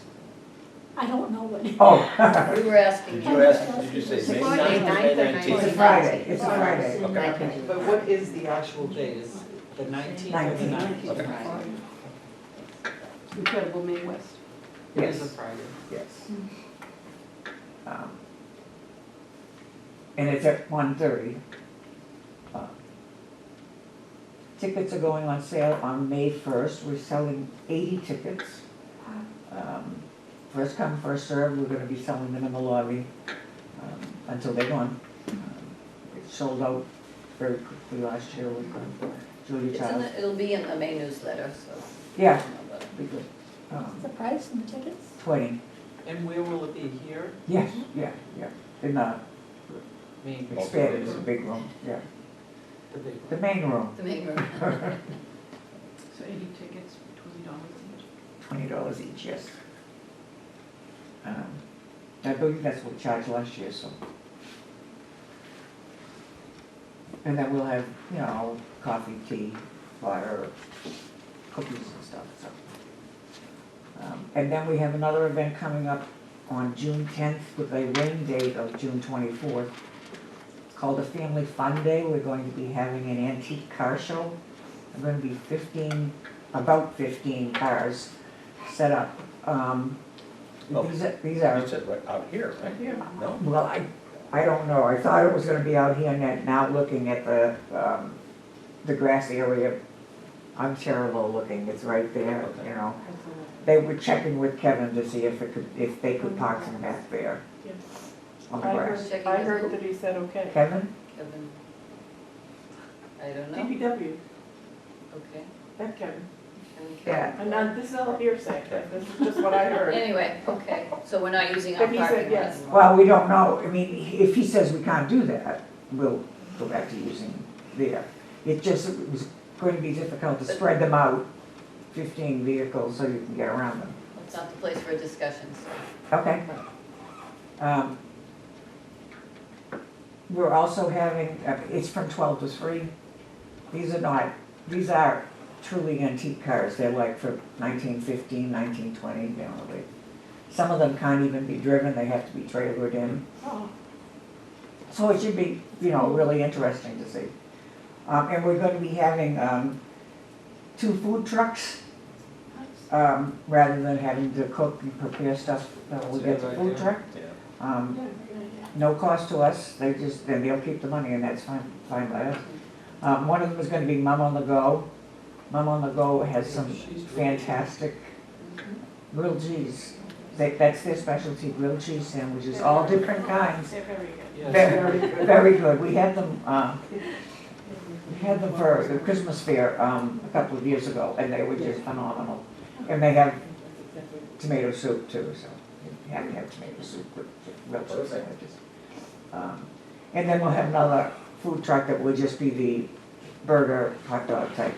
I don't know what. Oh, We were asking Did you. you ask, did you say It's May Friday, 9th or May ninth or 19th? it's a Friday, it's a Friday. Okay. But what is the actual date? Is the 19th or the 19th. 19th? Okay. Incredible May West. It is a Yes, Friday. yes. Um, And it's at 1:30. Tickets are going on sale on May 1st. We're selling 80 tickets. First come, first served. We're gonna be selling them in the lobby until they're gone. It sold out very quickly last year with Julia It's in Child. the, it'll be in the May newsletter, so. Yeah, I don't know about it. be good. What's the price on the tickets? 20. And where will it be? Here? Yes, yeah. In the Main. expanded, it's a big room, yeah. The big one. The main room, The main room. So 80 tickets, $20 each. $20 each, yes. I believe that's what we charged last year, so. And then we'll have, you know, coffee, tea, water, cookies and stuff, so. And then we have another event coming up on June 10th with a rain date of June 24th. It's called a Family Fun Day. We're going to be having an antique car show. There are going to be about 15 cars set up. These are, You said right out here, right? Here. No? well, I don't know. I thought it was gonna be out here, and now looking at the grass area, I'm terrible looking. It's right there, you know. They were checking with Kevin to see if they could park some back there Yeah. on the I grass. heard, I heard that he said okay. Kevin? Kevin. I don't know. DPW, Okay. that Kevin. Yeah. And now, this is all hearsay, but this is just what I heard. Anyway, okay, so we're not using our But he parking said lot yes. anymore. Well, we don't know. I mean, if he says we can't do that, we'll go back to using there. It was going to be difficult to spread them out, 15 vehicles, so you can get around them. It's not the place for a discussion, so. Okay. We're also having, it's from 12 to 3. These are truly antique cars. They're like for 1915, 1920, you know. Some of them can't even be driven, they have to be trailered in. Oh, So it should be, you know, really interesting to see. And we're going to be having 2 food trucks, rather than having to cook and prepare stuff, we get the food truck. Yeah. No cost to us, then they'll keep the money and that's fine by us. One of them is gonna be Mum on the Go. Mum on the Go has some fantastic grilled cheese. That's their specialty, grilled cheese sandwiches, all different kinds. they're very good. Yes. Very good. We had them for the Christmas fair a couple of years ago, and they were just phenomenal. And they have tomato soup too, so you have to have tomato soup with grilled cheese sandwiches. And then we'll have another food truck that will just be the burger, hot dog type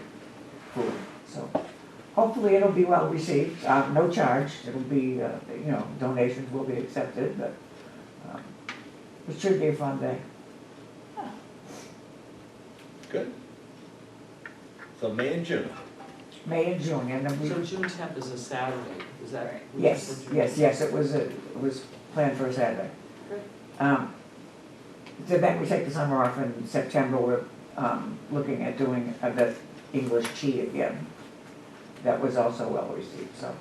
food. So hopefully it'll be well received, no charge. It'll be, you know, donations will be accepted, but it should be a fun day. Good. So May and June. May and June, and then we, So June 10th is a Saturday, is that? yes, it was planned for a Saturday. So then we take the summer off in September, we're looking at doing the English tea again. That was also well received, so.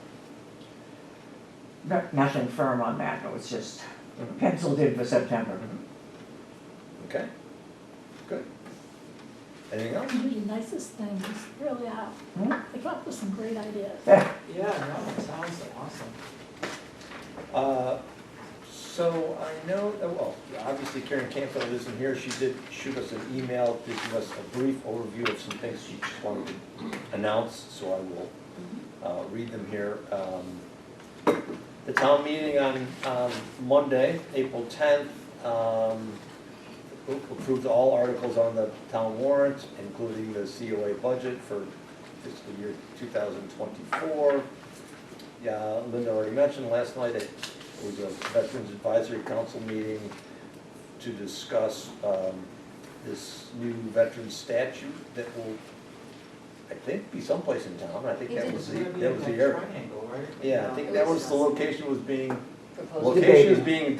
Nothing firm on that, it was just penciled in for September. Okay. Good. Anything else? You're the nicest things, really are. Hmm? They come up with some great ideas. Yeah, no, it sounds awesome. So I know, well, obviously Karen Canfield isn't here. She did shoot us an email to give us a brief overview of some things she just wanted to announce, so I will read them here. The town meeting on Monday, April 10th, approved all articles on the town warrant, including the COA budget for fiscal year 2024. Yeah, Linda already mentioned last night at It was a Veterans Advisory Council meeting to discuss this new veteran statute that will, I think, be someplace in town. I think that was the, that was the area. Triangle, right? Yeah, I think that was the location was being, Proposed. location is being,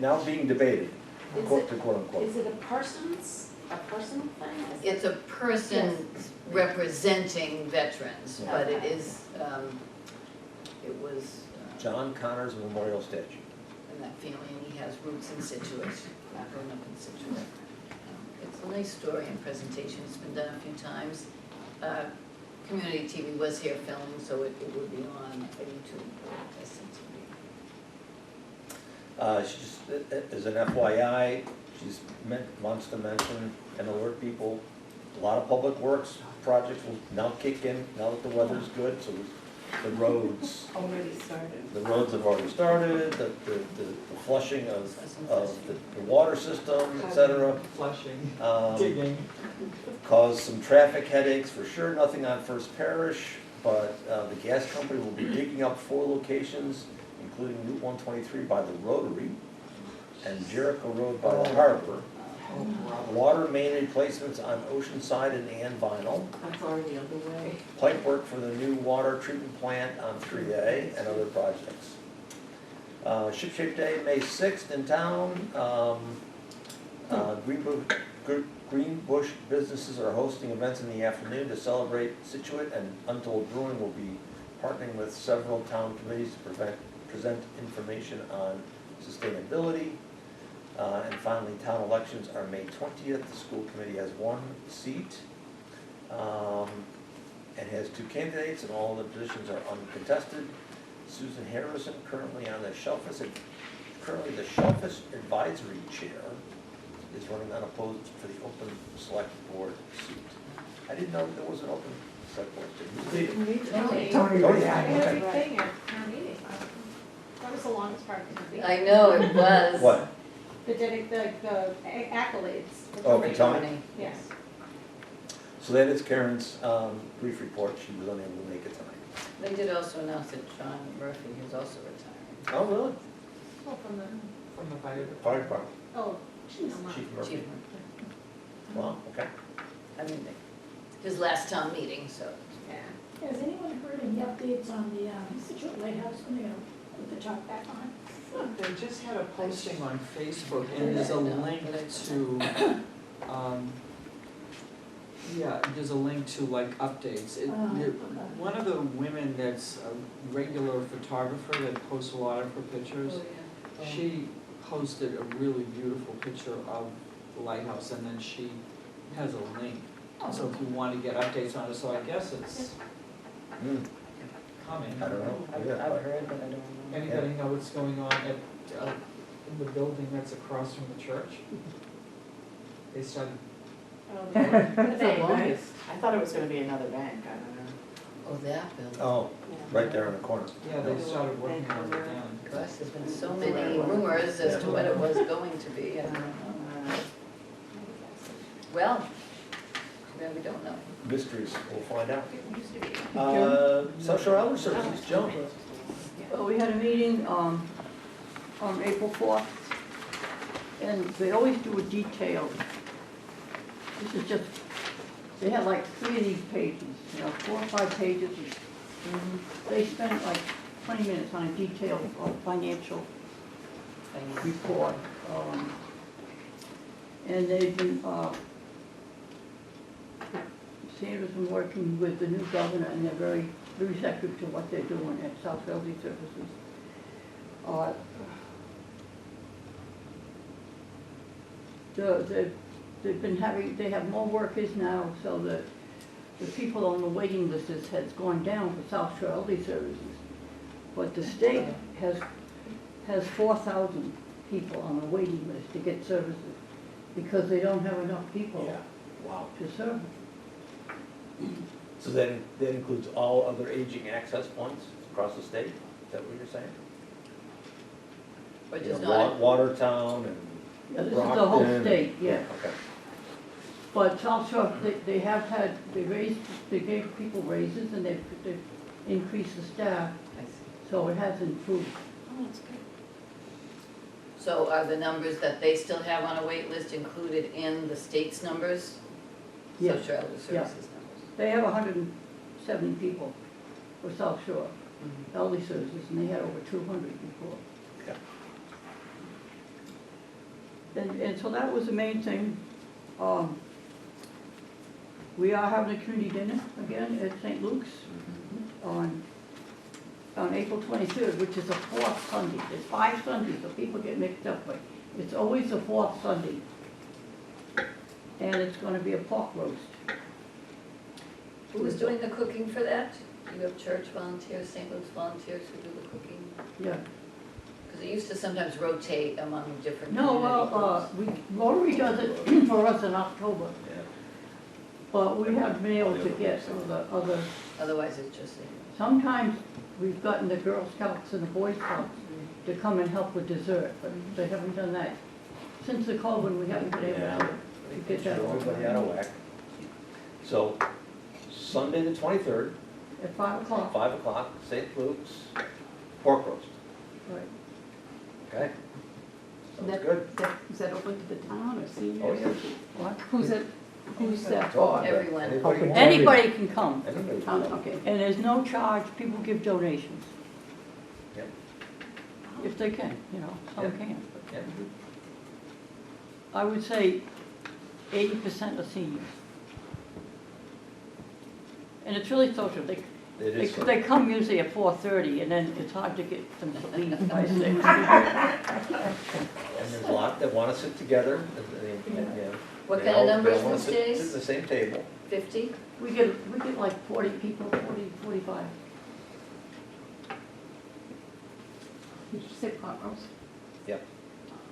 now being debated, Is quote it- to quote unquote. Is it a personal thing? Is it- It's a person representing veterans, Yeah. but it is, it was John Connor's Memorial Statue. in that family, and he has roots in Scituate, grown up in Scituate. It's a nice story and presentation, it's been done a few times. Community TV was here filming, so it would be on YouTube or SCTV. She just, as an FYI, she's wants to mention and alert people, a lot of public works projects will now kick in, now that the weather's good, so the roads, Already started. the roads have already started, the flushing of the water system, et cetera. Flushing, Um, digging. Caused some traffic headaches, for sure, nothing on First Parish, but the gas company will be digging up 4 locations, including Route 123 by the Rotary and Jericho Road by the Harbor. Oh, wow. Water main replacements on Oceanside and Ann Vinyl. That's already underway. Pipe work for the new water treatment plant on 3A and other projects. Ship Shape Day, May 6th in town. Greenbush businesses are hosting events in the afternoon to celebrate Scituate, and Untold Brewing will be partnering with several town committees to present information on sustainability. And finally, town elections are May 20th. The school committee has 1 seat and has 2 candidates, and all the positions are uncontested. Susan Harrison, currently the Shellfish Advisory Chair, is running unopposed for the open select board seat. I didn't know there was an open select board seat. Tony, Tony. yeah, Every thing at our meeting. That was the longest part of the meeting. I know, it was. What? The accolades. Oh, for Tony? Yes. So that is Karen's brief report. She was unable to make it tonight. They did also announce that John Murphy is also retiring. Oh, really? Oh, from the, From the fire department. Fire department, oh, Chief Murphy. Chief Murphy. Wow, okay. I mean, his last town meeting, so. yeah. Has anyone heard any updates on the Scituate Lighthouse when they're gonna put the top back on? They just had a posting on Facebook, and there's a link to, yeah, there's a link to like updates. One of the women that's a regular photographer that posts a lot of her pictures, she posted a really beautiful picture of the lighthouse, and then she has a link. So if you want to get updates on it, so I guess it's Hmm, coming. I don't know. I've Yeah, I've heard, but I don't know. Anybody know what's going on at, in the building that's across from the church? They started, The bank. I thought it was gonna be another bank, I don't know. Oh, that building. Oh, right there in the corner. yeah, they started working on it again. Gosh, there's been so many rumors as to what it was going to be, I don't know. Well, too bad we don't know. Mysteries, we'll find out. It used to be. Social Elder Services, Joan. Well, we had a meeting on April 4th, and they always do a detailed. This is just, they had like 3 of these pages, 4 or 5 pages. They spent like 20 minutes on a detailed financial report. And they've been, Sandra's been working with the new governor, and they're very receptive to what they're doing at South Elder Services. They've been having, they have more workers now, so the people on the waiting list has gone down for South Shore Elder Services. But the state has 4,000 people on the waiting list to get services, because they don't have enough people Wow. to serve. So that includes all other aging access points across the state? Is that what you're saying? But You just know, not, Watertown and Yeah, this is the whole Brockton. state, yeah. Okay. But South Shore, they have had, they gave people raises, and they've increased the staff, I see. so it has improved. Oh, that's good. So are the numbers that they still have on a wait list included in the state's numbers? Yes. Social Elder Services numbers? They have 170 people for South Shore Elder Services, and they had over 200 before. Okay. And so that was the main thing. We are having a community dinner again at St. Luke's on April 23rd, which is the fourth Sunday. There's 5 Sundays, so people get mixed up, but it's always the fourth Sunday. And it's gonna be a pork roast. Who is doing the cooking for that? You have church volunteers, St. Luke's volunteers who do the cooking? Yeah. Because it used to sometimes rotate among different No, community well, groups. Rotary does it for us in October, Yeah. but we have been able to get other, Otherwise, it's just, sometimes we've gotten the Girl Scouts and the Boy Scouts to come and help with dessert, but they haven't done that. Since the COVID, we haven't been able to get that. Everybody out of whack. So, Sunday the 23rd, At 5 o'clock. 5 o'clock, St. Luke's, pork roast, Right. okay? Sounds That- good. Is that open to the town or Oh, seniors? yeah. What? Who's that It's for? all- Everyone. Anybody can- Anybody can come, Anybody. Town, okay. and there's no charge, people give donations. Yep. If they can, some Yep. can. Yep. I would say 80% are seniors. And it's really social. It is. They come usually at 4:30, and then it's hard to get them to leave by 6. And there's a lot that want to sit together, What They kind all- of numbers they all wanna these sit days? at the same table. 50? We get like 40 people, 45. Did you say pot roast? Yep.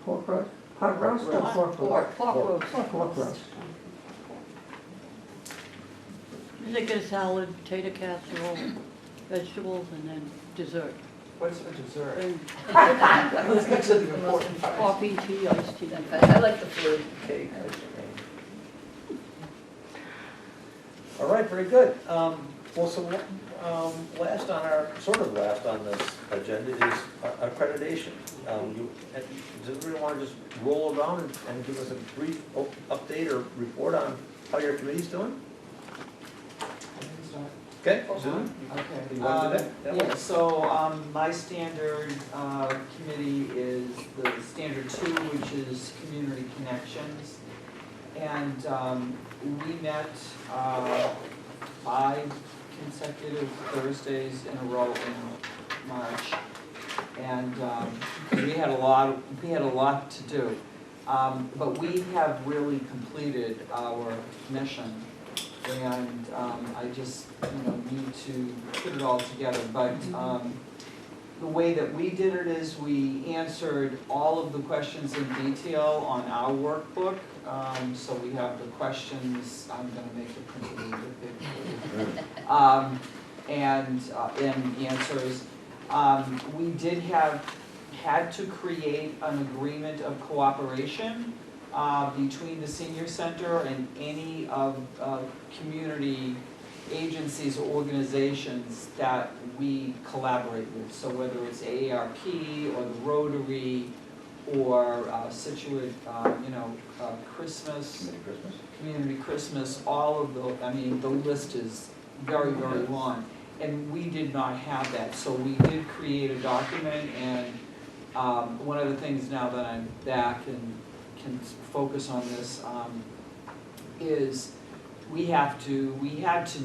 Pork roast. Pork roast or pork roast? Pork roast. Pork roast. They get a salad, potato casserole, vegetables, and then dessert. What's for dessert? And Let's get to the important part. coffee, tea, iced tea. I like the food. Cake. All right, very good. Well, so last on this agenda is accreditation. Does everyone want to just roll around and give us a brief update or report on how your committee's doing? Okay, Susan? Okay. You want to do that? Yeah, so my standard committee is the standard 2, which is community connections. And we met 5 consecutive Thursdays in a row in March. And we had a lot to do. But we have really completed our mission. And I just, need to put it all together. But the way that we did it is we answered all of the questions in detail on our workbook. So we have the questions, I'm gonna make it print a little bit big for you. And answers. We had to create an agreement of cooperation between the senior center and any of community agencies or organizations that we collaborate with. So whether it's AARP or the Rotary or Scituate, Christmas, Community Christmas, all of the list is very, very long. And we did not have that, so we did create a document, and one of the things now that I'm back and can focus on this is we had to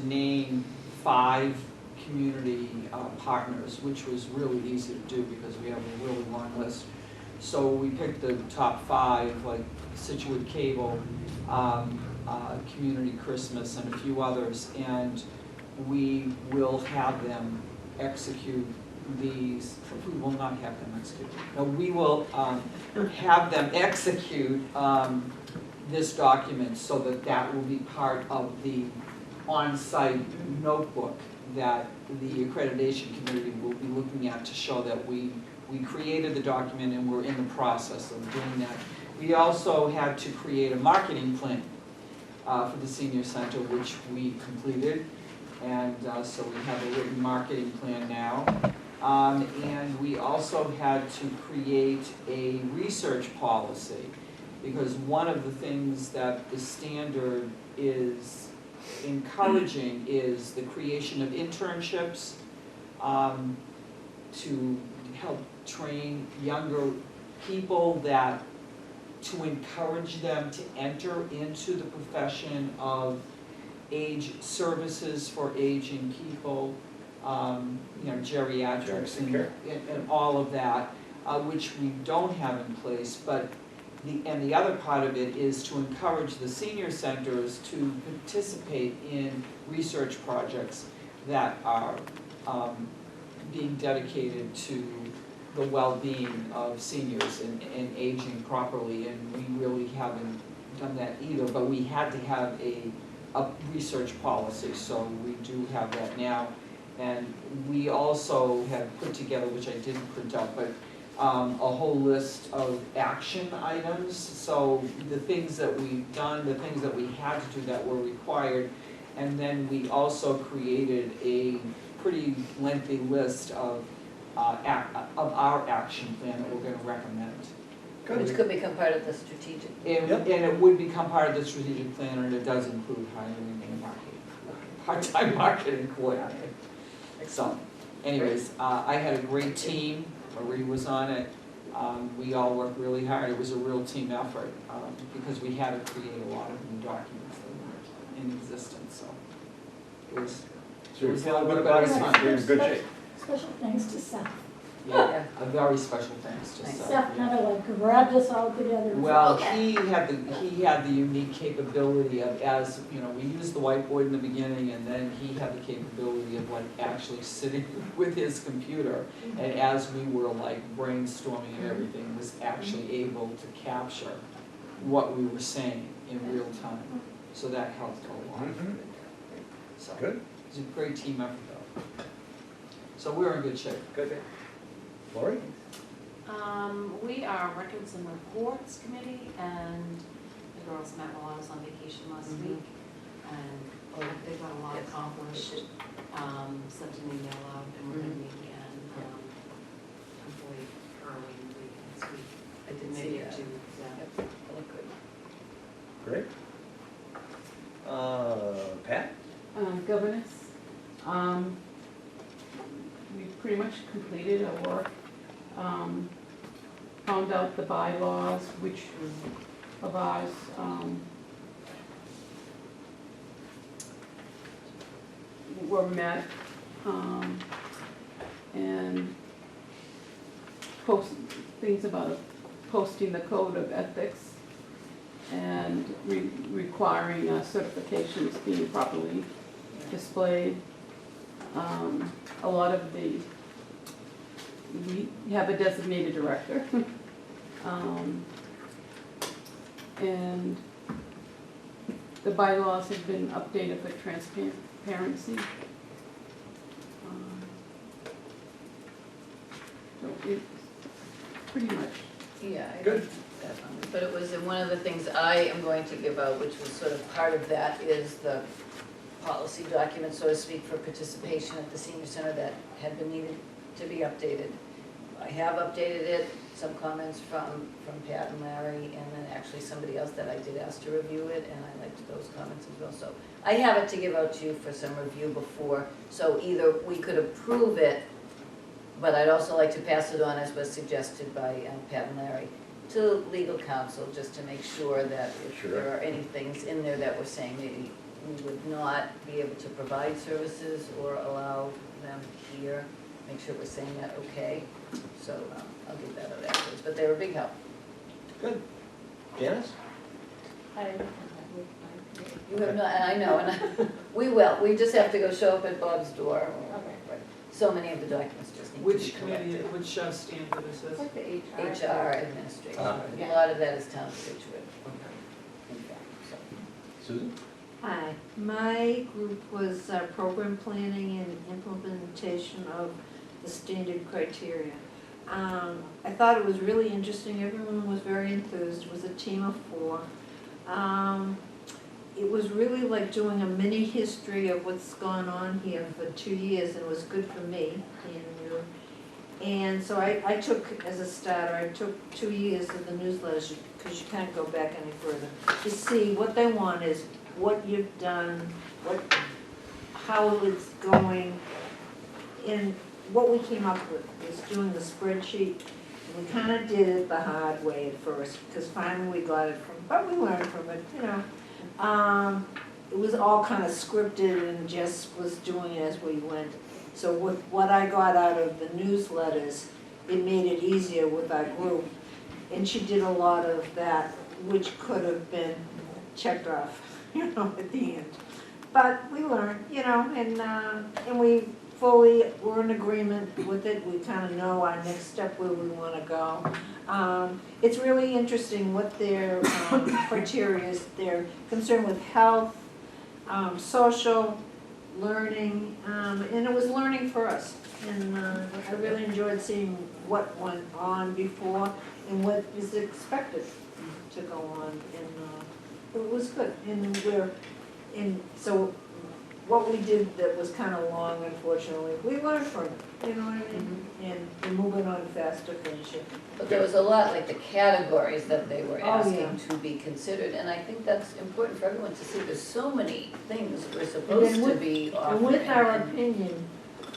name 5 community partners, which was really easy to do because we have a really long list. So we picked the top 5, like Scituate Cable, Community Christmas, and a few others, and we will have them execute these, we will not have them execute. No, we will have them execute this document so that will be part of the on-site notebook that the accreditation committee will be looking at to show that we created the document and we're in the process of doing that. We also had to create a marketing plan for the senior center, which we completed. And so we have a written marketing plan now. And we also had to create a research policy, because one of the things that the standard is encouraging is the creation of internships to help train younger people to encourage them to enter into the profession of age services for aging people, geriatrics and all of that, which we don't have in place, but the other part of it is to encourage the senior centers to participate in research projects that are being dedicated to the well-being of seniors and aging properly, and we really haven't done that either, but we had to have a research policy, so we do have that now. And we also have put together, which I didn't print out, but a whole list of action items, so the things that we've done, the things that we had to do that were required, and then we also created a pretty lengthy list of our action plan that we're gonna recommend. Which could become part of the strategic. And it would become part of the strategic plan, and it does include hiring a marketing, part-time marketing coordinator. So, anyways, I had a great team, Marie was on it, we all worked really hard, it was a real team effort, because we had to create a lot of new documents that weren't in existence, so it was. So you're feeling good about it, you're in good shape. Special thanks to Seth. Yeah, a very special thanks to Seth. Seth kind of like grabbed us all together. and said, Well, "Okay." he had the unique capability of, as, we used the whiteboard in the beginning, and then he had the capability of like actually sitting with his computer, and as we were like brainstorming and everything, was actually able to capture what we were saying in real time. So that helped a lot. So, Good. it's a great team effort though. So we're in good shape. Good. Lori? We are Records and Reports Committee, and the girls met while I was on vacation last week, and they got a lot accomplished. Sent an email out, and we're gonna meet again, hopefully early in the week next week. I did Maybe see at that. 2, yeah. Yep, that looked good. Great. Pat? Governance. We pretty much completed our work. Found out the bylaws, which of ours, were met, and post, things about posting the code of ethics and requiring certifications being properly displayed. A lot of we have a designated director. And the bylaws have been updated for transparency. So it's pretty much. Yeah. Good. But it was, and one of the things I am going to give out, which was sort of part of that, is the policy document, so to speak, for participation at the senior center that had been needed to be updated. I have updated it, some comments from Pat and Larry, and then actually somebody else that I did ask to review it, and I liked those comments as well. So I have it to give out to you for some review before, so either we could approve it, but I'd also like to pass it on, as was suggested by Pat and Larry, to legal counsel, just to make sure that if there are any things in there that we're saying maybe we would not be able to provide services or allow them here, make sure we're saying that okay. So I'll get that out afterwards, but they were a big help. Good. Janice? You have not, and I know, and we will, we just have to go show up at Bob's door. So many of the documents just need to be Which committee, corrected. which standard is this? Like the HR administration, Yeah. a lot of that is town of Scituate, Okay. in fact, so. Susan? Hi, my group was program planning and implementation of the standard criteria. I thought it was really interesting, everyone was very enthused, it was a team of 4. It was really like doing a mini history of what's gone on here for 2 years, and it was good for me. And And so I took, as a starter, I took 2 years of the newsletters, because you can't go back any further, to see what they want is, what you've done, how it's going. And what we came up with was doing the spreadsheet. And we kind of did it the hard way at first, because finally we got it but we learned from it, you know. It was all kind of scripted and Jess was doing it as we went. So with what I got out of the newsletters, it made it easier with our group. And she did a lot of that, which could have been checked off, you know, at the end. But we learned, you know, and we fully were in agreement with it. We kind of know our next step where we want to go. It's really interesting what their criteria is. They're concerned with health, social, learning, and it was learning for us. And I really enjoyed seeing what went on before and what is expected to go on. And it was good. And so what we did that was kind of long, unfortunately, we learned from it, you know what I mean? And we're moving on fast to finish it. But there was a lot, like the categories that they were Oh, yeah. asking to be considered, and I think that's important for everyone to see. There's so many things we're And supposed then to with- be offering. And with our opinion,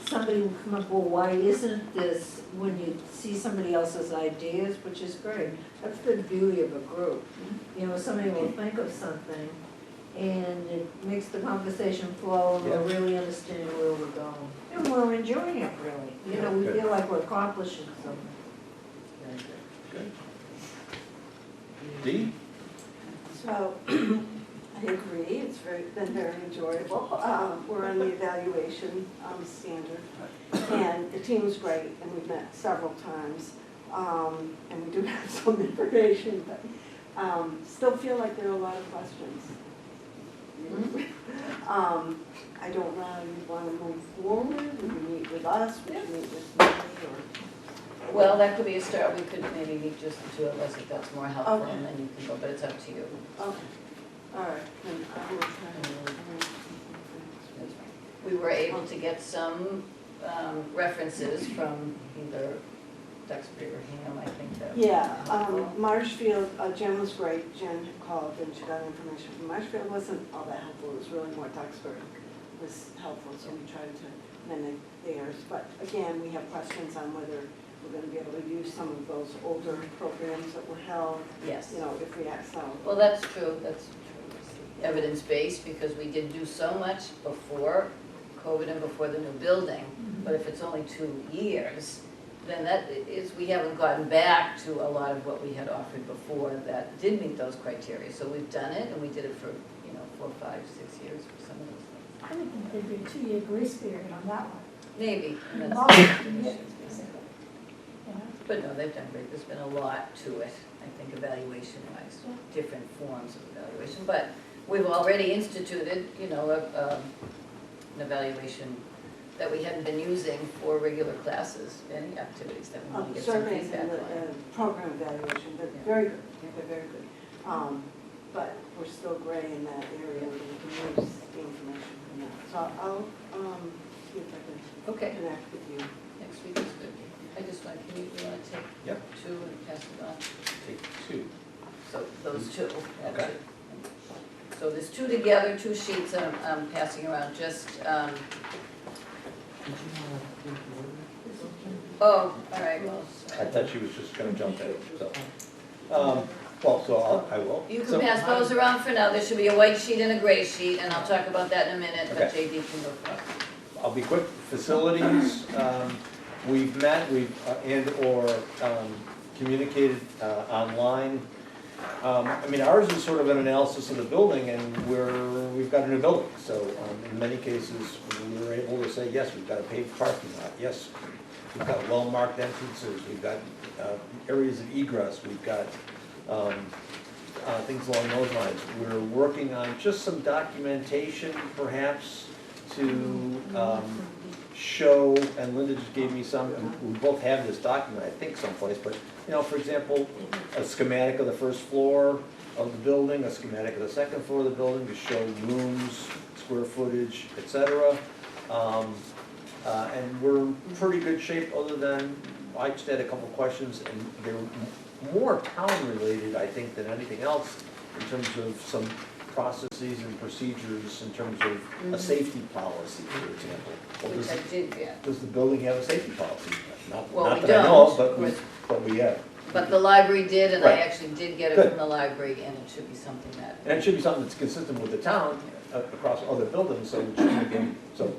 somebody will come up, well, why isn't this, when you see somebody else's ideas, which is great. That's the beauty of a group. You know, somebody will think of something, and it makes the conversation flow, and we're really understanding where we're going. And we're enjoying it, really. You know, we Good. feel like we're accomplishing something. Good. Dee? So, I agree, it's been very enjoyable. We're on the evaluation standard, and the team's great, and we've met several times. And we do have some information, but still feel like there are a lot of questions. I don't know how you want to move forward, would you meet with us, would you meet with me, or? Well, that could be a start. We could maybe meet just the two of us if that's more helpful, Okay. and then you can go, but it's up to you. Okay, all right, then I will try. We were able to get some references from either Duxbury or Hingham, I think that. Yeah, Marshfield, Jen was great. Jen had called and she got information from Marshfield. It wasn't all that helpful, it was really more Duxbury was helpful, so we tried to mimic theirs. But again, we have questions on whether we're gonna be able to use some of those older programs that were held, Yes. you know, if we act so. Well, that's true. Evidence-based, because we did do so much before COVID and before the new building. But if it's only 2 years, then that is, we haven't gotten back to a lot of what we had offered before that did meet those criteria. So we've done it, and we did it for, 4, 5, 6 years for some of those things. I would think there'd be a 2-year grace period on that one. Maybe. and that's- Most of the years, basically. You know? But no, they've done great. There's been a lot to it, I think, evaluation-wise, different forms of evaluation. But we've already instituted, an evaluation that we hadn't been using for regular classes, any activities that we want to get some Surveys feedback and the on. program evaluation, they're very good, they're very good. But we're still gray in that area, and we can use the information from that. So I'll see if I can Okay, connect with you. next week is good. I just want, you want to take Yep. 2 and pass it on? Take 2. So those 2. Okay. So there's 2 together, 2 sheets I'm passing around, just, oh, all right, well. I thought she was just gonna jump in, so. I will. You So- can pass those around for now. There should be a white sheet and a gray sheet, and I'll talk about that in a minute, but Okay. JD can go first. I'll be quick. Facilities, we've met, and/or communicated online. Ours is sort of an analysis of the building, and we've got a new building. So in many cases, we were able to say, yes, we've got a paved parking lot. Yes, we've got well-marked entrances. We've got areas of egress. We've got things along those lines. We're working on just some documentation, perhaps, to show, and Linda just gave me some, and we both have this document, I think someplace, but, for example, a schematic of the first floor of the building, a schematic of the second floor of the building to show rooms, square footage, et cetera. And we're in pretty good shape, other than, I just had a couple questions, and they're more town-related, I think, than anything else, in terms of some processes and procedures, in terms of a safety policy, for example. Well, Which I did get. does the building have a safety policy? Well, Not we that I know of, don't, but we have. But the library did, and I Right. actually did get it Good. from the library, and it should be something that. And it should be something that's consistent with the town, across other buildings, so it shouldn't be, so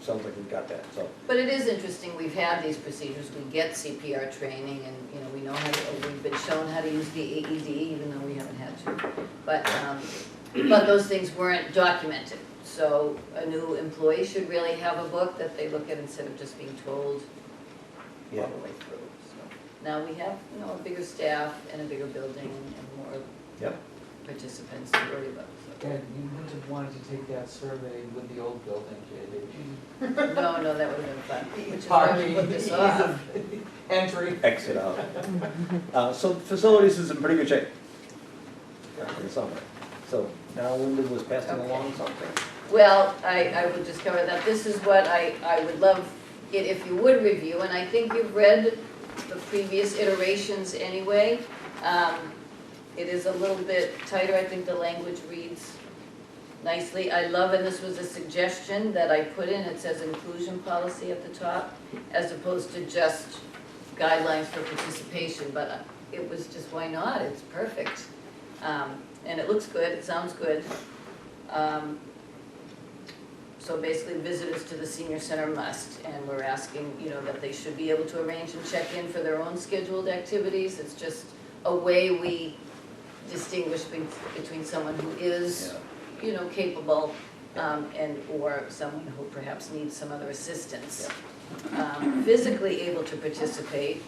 sounds like we've got that, so. But it is interesting, we've had these procedures, we get CPR training, and, we know how to, we've been shown how to use the AED, even though we haven't had to. But those things weren't documented, so a new employee should really have a book that they look at instead of just being told all Yeah. the way through, so. Now we have, a bigger staff and a bigger building and more Yep. participants to worry about, so. And you wouldn't have wanted to take that survey with the old building, JD. No, that would have been fun, which is why we put this off. Entry. Exit out. So facilities is in pretty good shape. In summer. So now Linda was passing along something. Well, I would just cover that. This is what I would love it if you would review, and I think you've read the previous iterations anyway. It is a little bit tighter. I think the language reads nicely. I love, and this was a suggestion that I put in, it says inclusion policy at the top, as opposed to just guidelines for participation, but it was just, why not? It's perfect. And it looks good, it sounds good. So basically, visitors to the senior center must, and we're asking, that they should be able to arrange and check in for their own scheduled activities. It's just a way we distinguish between someone who is, capable, or someone who perhaps needs some other assistance. Physically able to participate,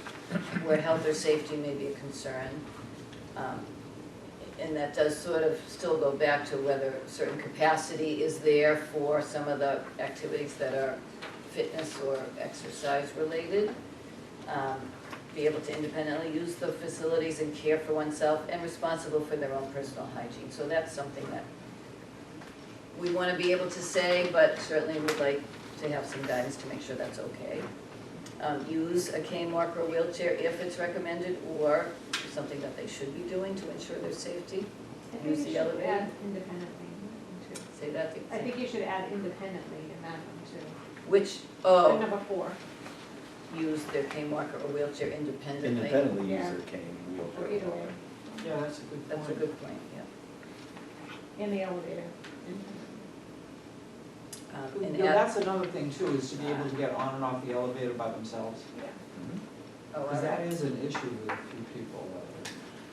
where health or safety may be a concern. And that does sort of still go back to whether certain capacity is there for some of the activities that are fitness or exercise related. Be able to independently use the facilities and care for oneself, and responsible for their own personal hygiene. So that's something that we want to be able to say, but certainly would like to have some guidance to make sure that's okay. Use a cane walker or wheelchair if it's recommended, or something that they should be doing to ensure their safety. I think Use you the should elevator. add independently too. Say that. I think you should add independently in that one too. Which, And number 4, use their cane walker or wheelchair independently. Independently use Yeah. their cane, or wheelchair. either way, Yeah, that's a good point. That's a good point, yeah. in the elevator. And Yeah, add, that's another thing too, is to be able to get on and off the elevator by themselves. Yeah. oh, Because that alright. is an issue with a few people.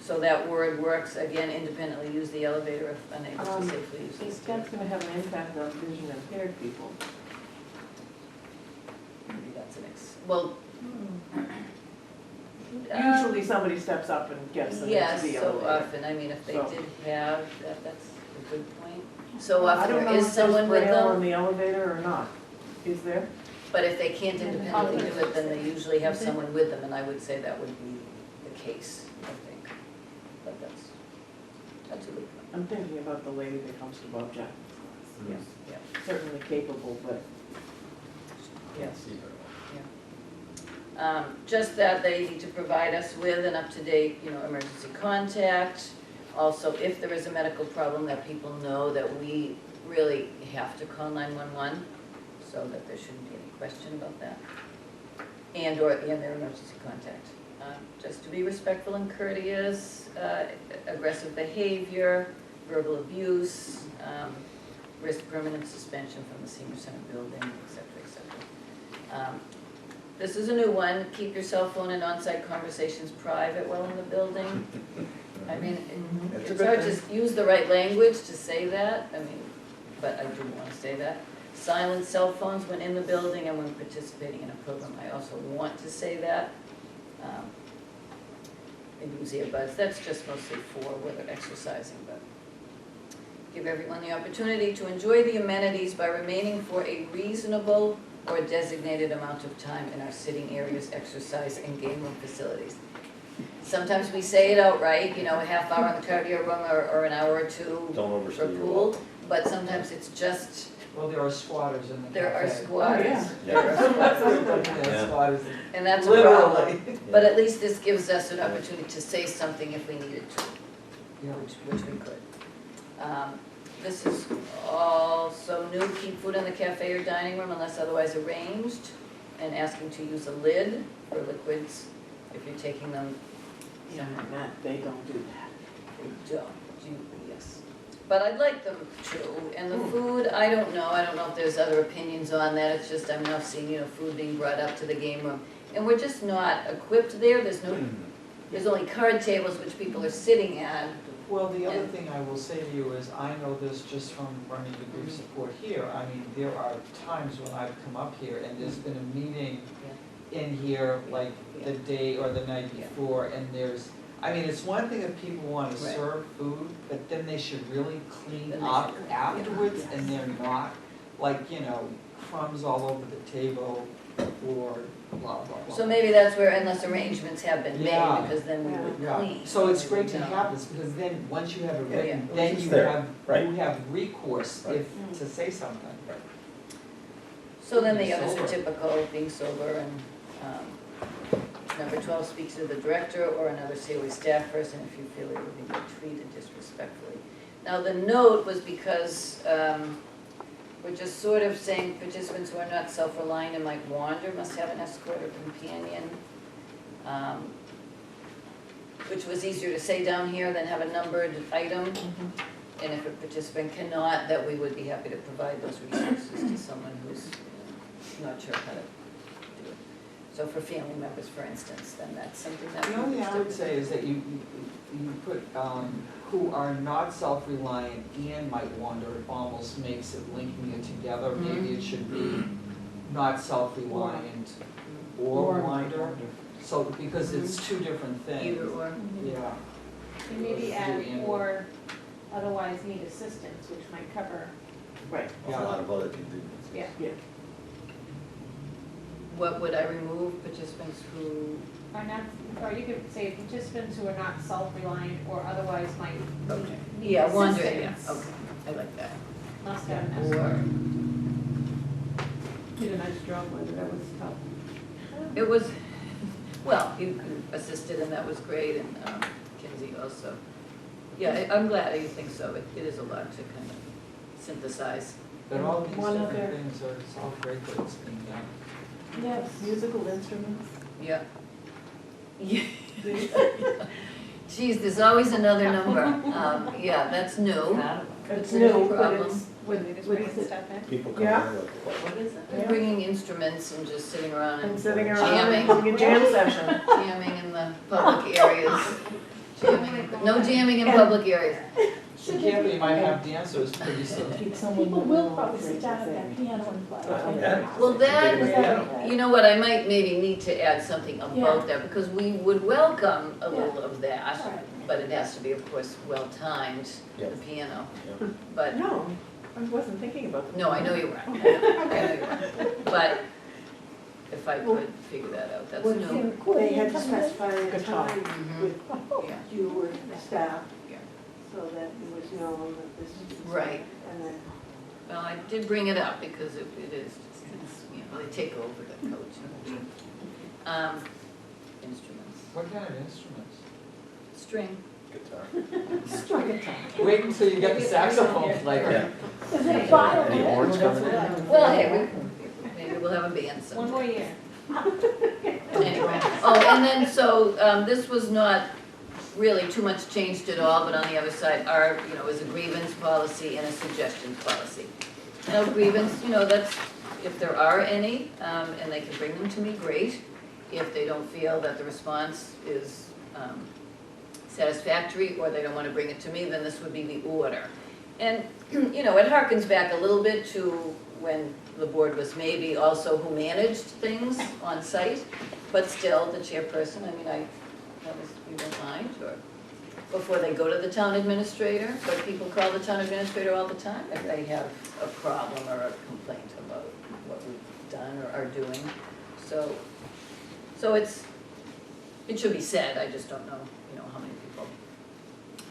So that word works, again, independently use the elevator if unable to Um, safely use the Is stairs. that gonna have an impact on vision impaired people? Maybe that's well, Usually somebody steps up and gets them into yes, the so elevator. often, I mean, if they So- did have, that's a good point. So I often don't there know is if there's someone with braille on them, the elevator or not. Is there? but if they can't independently do it, then they usually have someone with them, and I would say that would be the case, I think. But that's a good point, I'm thinking about the lady that comes to Bob Jackson's class. Yes, yeah. certainly capable, but Yes. See very well. Just that they need to provide us with an up-to-date, emergency contact. Also, if there is a medical problem, that people know that we really have to call 911, so that there shouldn't be any question about that. And their emergency contact. Just to be respectful and courteous, aggressive behavior, verbal abuse, risk permanent suspension from the senior center building, et cetera, et cetera. This is a new one, keep your cell phone and on-site conversations private while in the building. I mean, That's a it's good hard to thing. use the right language to say that, but I do want to say that. Silence cell phones when in the building and when participating in a program, I also want to say that. And use earbuds, that's just mostly for whether exercising, but. Give everyone the opportunity to enjoy the amenities by remaining for a reasonable or designated amount of time in our sitting areas, exercise, and game room facilities. Sometimes we say it outright, a half hour in the cardio room or an hour or two Don't for overstay your pool, welcome. but sometimes it's just Well, there are squatters in the cafe. There are squatters. Yeah. There are squatters. There are squatters. And that's a problem. Literally. But at least this gives us an opportunity to say something if we needed to, Yeah. which we could. This is also new, keep food in the cafe or dining room unless otherwise arranged, and asking to use a lid for liquids if you're taking them. Yeah, Matt, they don't do that. Yes. But I'd like them to, and the food, I don't know if there's other opinions on that, it's just I'm now seeing, food being brought up to the game room. And we're just not equipped there, there's only card tables which people are sitting at. Well, the other thing I will say to you is, I know this just from running the group support here. I mean, there are times when I've come up here and there's been a meeting in here like the day or the night before, and it's one thing if people want to Right. serve food, but then they should really clean up afterwards, and they're not, crumbs all over the table, or blah, blah, blah. So maybe that's where, unless arrangements have been Yeah. made, because then we would Yeah, clean. so it's great to have this, because then, once you have it written, Yeah. then It's you there. have, Right. you have recourse Right. if, to say something. So then the Being others are sober. typical, being sober, and number 12 speaks to the director or another COE staff person if you feel it would be treated disrespectfully. Now, the note was because we're just sort of saying participants who are not self-reliant and might wander must have an escort or companion, which was easier to say down here than have a numbered item. And if a participant cannot, that we would be happy to provide those resources to someone who's not sure how to do it. So for family members, for instance, then that's something that we The only would thing I stick would with. say is that you put, who are not self-reliant and might wander, it almost makes it linking it together. Maybe it should be not self-reliant or wander. So, because it's two different things. Either or. Yeah. And maybe Do add and- or otherwise need assistance, which might cover, Right. A lot of other things. yeah. What would I remove? Participants who, Or not, or you could say participants who are not self-reliant or otherwise might Okay. need yeah, wander, yeah, assistance. okay, I like that. Must have an escort. Or, Did a nice job with it, that was tough. it was, well, you assisted and that was great, and Kinsey also. Yeah, I'm glad you think so, it is a lot to kind of synthesize. But all these One different other- things are, it's all great that it's being done. Yes. Musical instruments? Yeah. Geez, there's always another number. Yeah, that's new. It's a new, but problem. it's, When with bringing the- stuff in. People come Yeah. in with, What is it? We're bringing instruments and just sitting around And and sitting around jamming. and having a jam session. Jamming in the public areas. No jamming in public areas. So Kathy might have dancers pretty soon. people will probably sit down at that piano and play. yeah. Well, that, Yeah. you know what, I might maybe need to add something Yeah. about that, because we would welcome a little of that, Right. but it has to be, of course, well-timed, the Yeah. piano. Yeah. But, No, I wasn't thinking about that. no, I know you weren't. I know you weren't. But if I could figure that out, that's What new. if you- they had to specify a Guitar. time Mhm. with Yeah. you or the staff, Yeah. so that it was known that this is. Right. And then, Well, I did bring it up because it is, it's, they take over the coach. Instruments, What kind of instruments? string. Guitar. Strike a time. Wait until you get the saxophone player. Yeah. Is it a violin? Any horns coming in? Well, hey, maybe we'll have a band someday. One more year. Anyway, and then, so, this was not really too much changed at all, but on the other side is a grievance policy and a suggestions policy. Now, grievance, that's, if there are any, and they can bring them to me, great. If they don't feel that the response is, satisfactory, or they don't want to bring it to me, then this would be the order. And, it harkens back a little bit to when the board was maybe also who managed things on site, but still, the chairperson, you don't mind, or before they go to the town administrator, but people call the town administrator all the time if they have a problem or a complaint about what we've done or are doing. So it should be said, I just don't know, how many people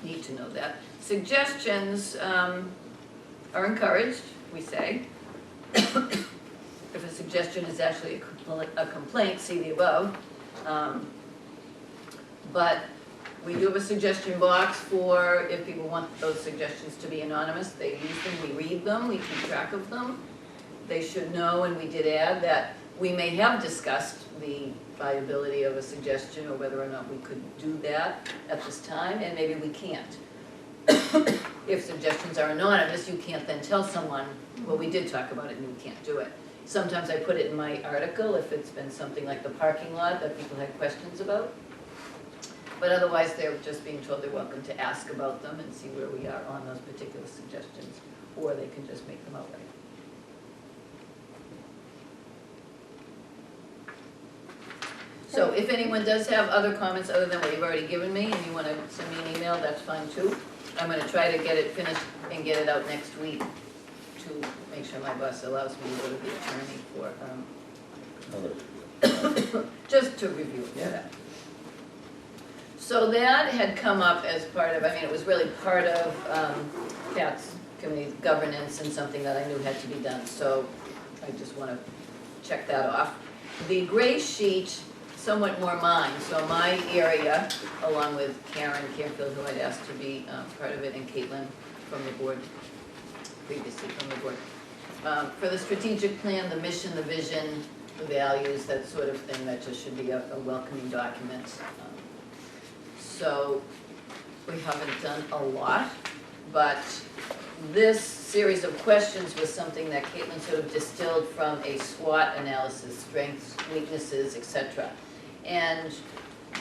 need to know that. Suggestions are encouraged, we say. If a suggestion is actually a complaint, see the above. But we do have a suggestion box for if people want those suggestions to be anonymous, they use them, we read them, we keep track of them. They should know, and we did add that we may have discussed the viability of a suggestion or whether or not we could do that at this time, and maybe we can't. If suggestions are anonymous, you can't then tell someone, well, we did talk about it and you can't do it. Sometimes I put it in my article if it's been something like the parking lot that people had questions about. But otherwise, they're just being told they're welcome to ask about them and see where we are on those particular suggestions, or they can just make them outright. So if anyone does have other comments other than what you've already given me, and you want to send me an email, that's fine too. I'm going to try to get it finished and get it out next week to make sure my boss allows me to go to the attorney for, just to review it. Yeah. So that had come up as part of, I mean, it was really part of Pat's committee governance and something that I knew had to be done. So I just want to check that off. The gray sheet, somewhat more mine. So my area, along with Karen Canfield, who I'd asked to be part of it, and Caitlin from the board, previously from the board. For the strategic plan, the mission, the vision, the values, that sort of thing, that just should be a welcoming document. So we haven't done a lot, but this series of questions was something that Caitlin sort of distilled from a SWOT analysis, strengths, weaknesses, etc. And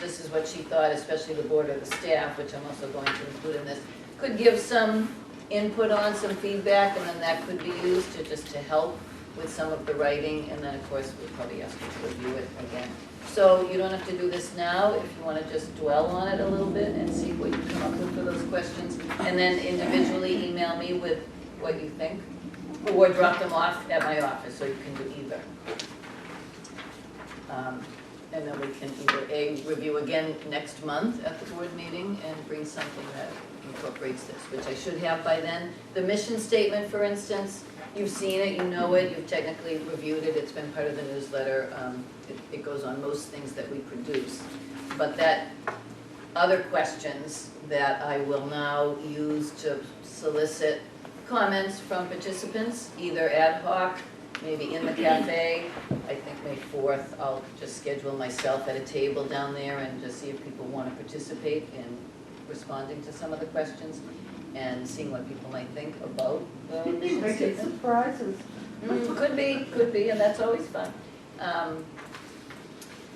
this is what she thought, especially the board or the staff, which I'm also going to include in this, could give some input on, some feedback, and then that could be used to help with some of the writing, and then of course we'll probably ask you to review it again. So you don't have to do this now if you want to just dwell on it a little bit and see what you come up with for those questions, and then individually email me with what you think, or drop them off at my office, so you can do either. And then we can either review again next month at the board meeting and bring something that incorporates this, which I should have by then. The mission statement, for instance, you've seen it, you know it, you've technically reviewed it, it's been part of the newsletter. It goes on most things that we produce. But that other questions that I will now use to solicit comments from participants, either ad hoc, maybe in the cafe. I think May 4th, I'll just schedule myself at a table down there and just see if people want to participate in responding to some of the questions and seeing what people might think about the mission Make it statement. surprises. Could be, and that's always fun.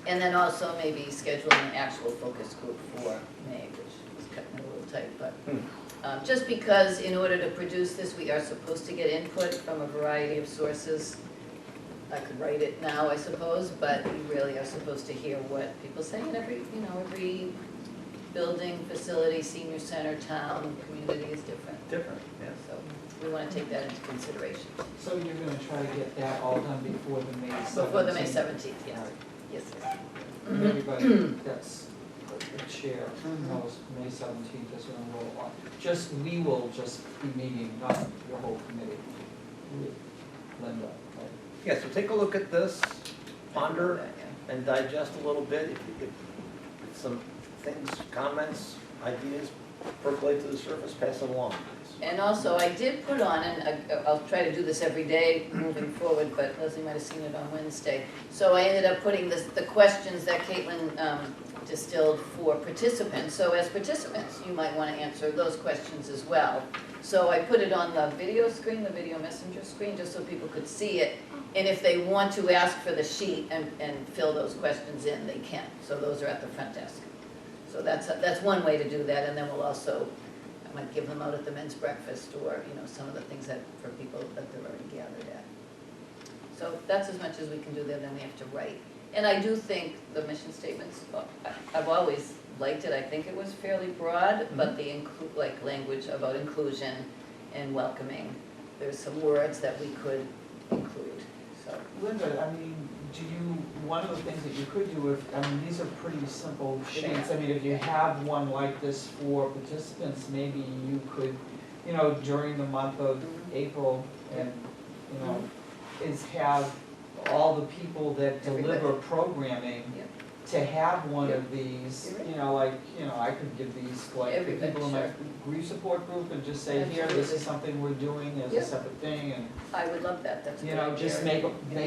And then also maybe scheduling an actual focus group for May, which is cutting it a little tight, but just because in order to produce this, we are supposed to get input from a variety of sources. I could write it now, I suppose, but you really are supposed to hear what people say in every building, facility, senior center, town, community is different. Different, yeah. So we want to take that into consideration. So you're gonna try to get that all done before the May 17th? Before the May 17th, yes. Yes. And everybody that's the chair knows May 17th is gonna roll on. We will just be meeting, not your whole committee, with Linda, right? Yeah, so take a look at this, ponder Yeah. and digest a little bit. If some things, comments, ideas percolate to the surface, pass them along, please. And also, I did put on, and I'll try to do this every day moving forward, but Leslie might have seen it on Wednesday. So I ended up putting the questions that Caitlin distilled for participants. So as participants, you might want to answer those questions as well. So I put it on the video screen, the video messenger screen, just so people could see it. And if they want to ask for the sheet and fill those questions in, they can. So those are at the front desk. So that's one way to do that, and then we'll also, I might give them out at the men's breakfast, or some of the things that for people that they're already gathered at. So that's as much as we can do there, then we have to write. And I do think the mission statements, well, I've always liked it, I think it was fairly broad, but the language about inclusion and welcoming, there's some words that we could include, so. Linda, I mean, one of the things that you could do these are pretty simple sheets. I mean, if you have one like this for participants, maybe you could, during the month of April and, is have all the people that deliver Everybody. programming Yep. to have one Yep. of these, You're right. I could give these like the Everybody, people in my sure. grief support group and just say, here, this Absolutely. is something we're doing as a Yep. separate thing, and, I would love that, that's a you great know, idea. just make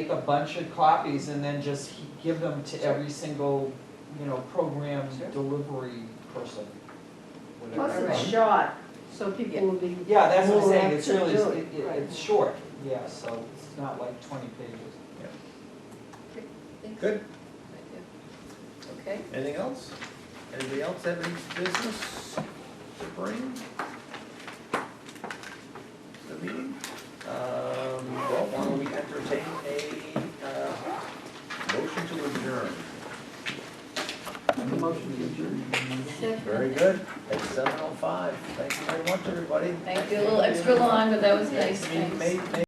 a bunch of copies and then just give them to Sure. every single, program Sure. delivery person. Plus whatever. it's short, so people will be. Yeah, that's what I'm more saying, apt it's to really, do it. it's short, yeah, so it's not like 20 pages. Thanks. Good. Okay, Anything else? Anybody else have any business to bring to the meeting? Well, why don't we entertain a motion to adjourn? Very good, at 7:05. Thank you very much, everybody. thank you, a little extra long, but that was nice, Meeting thanks. made-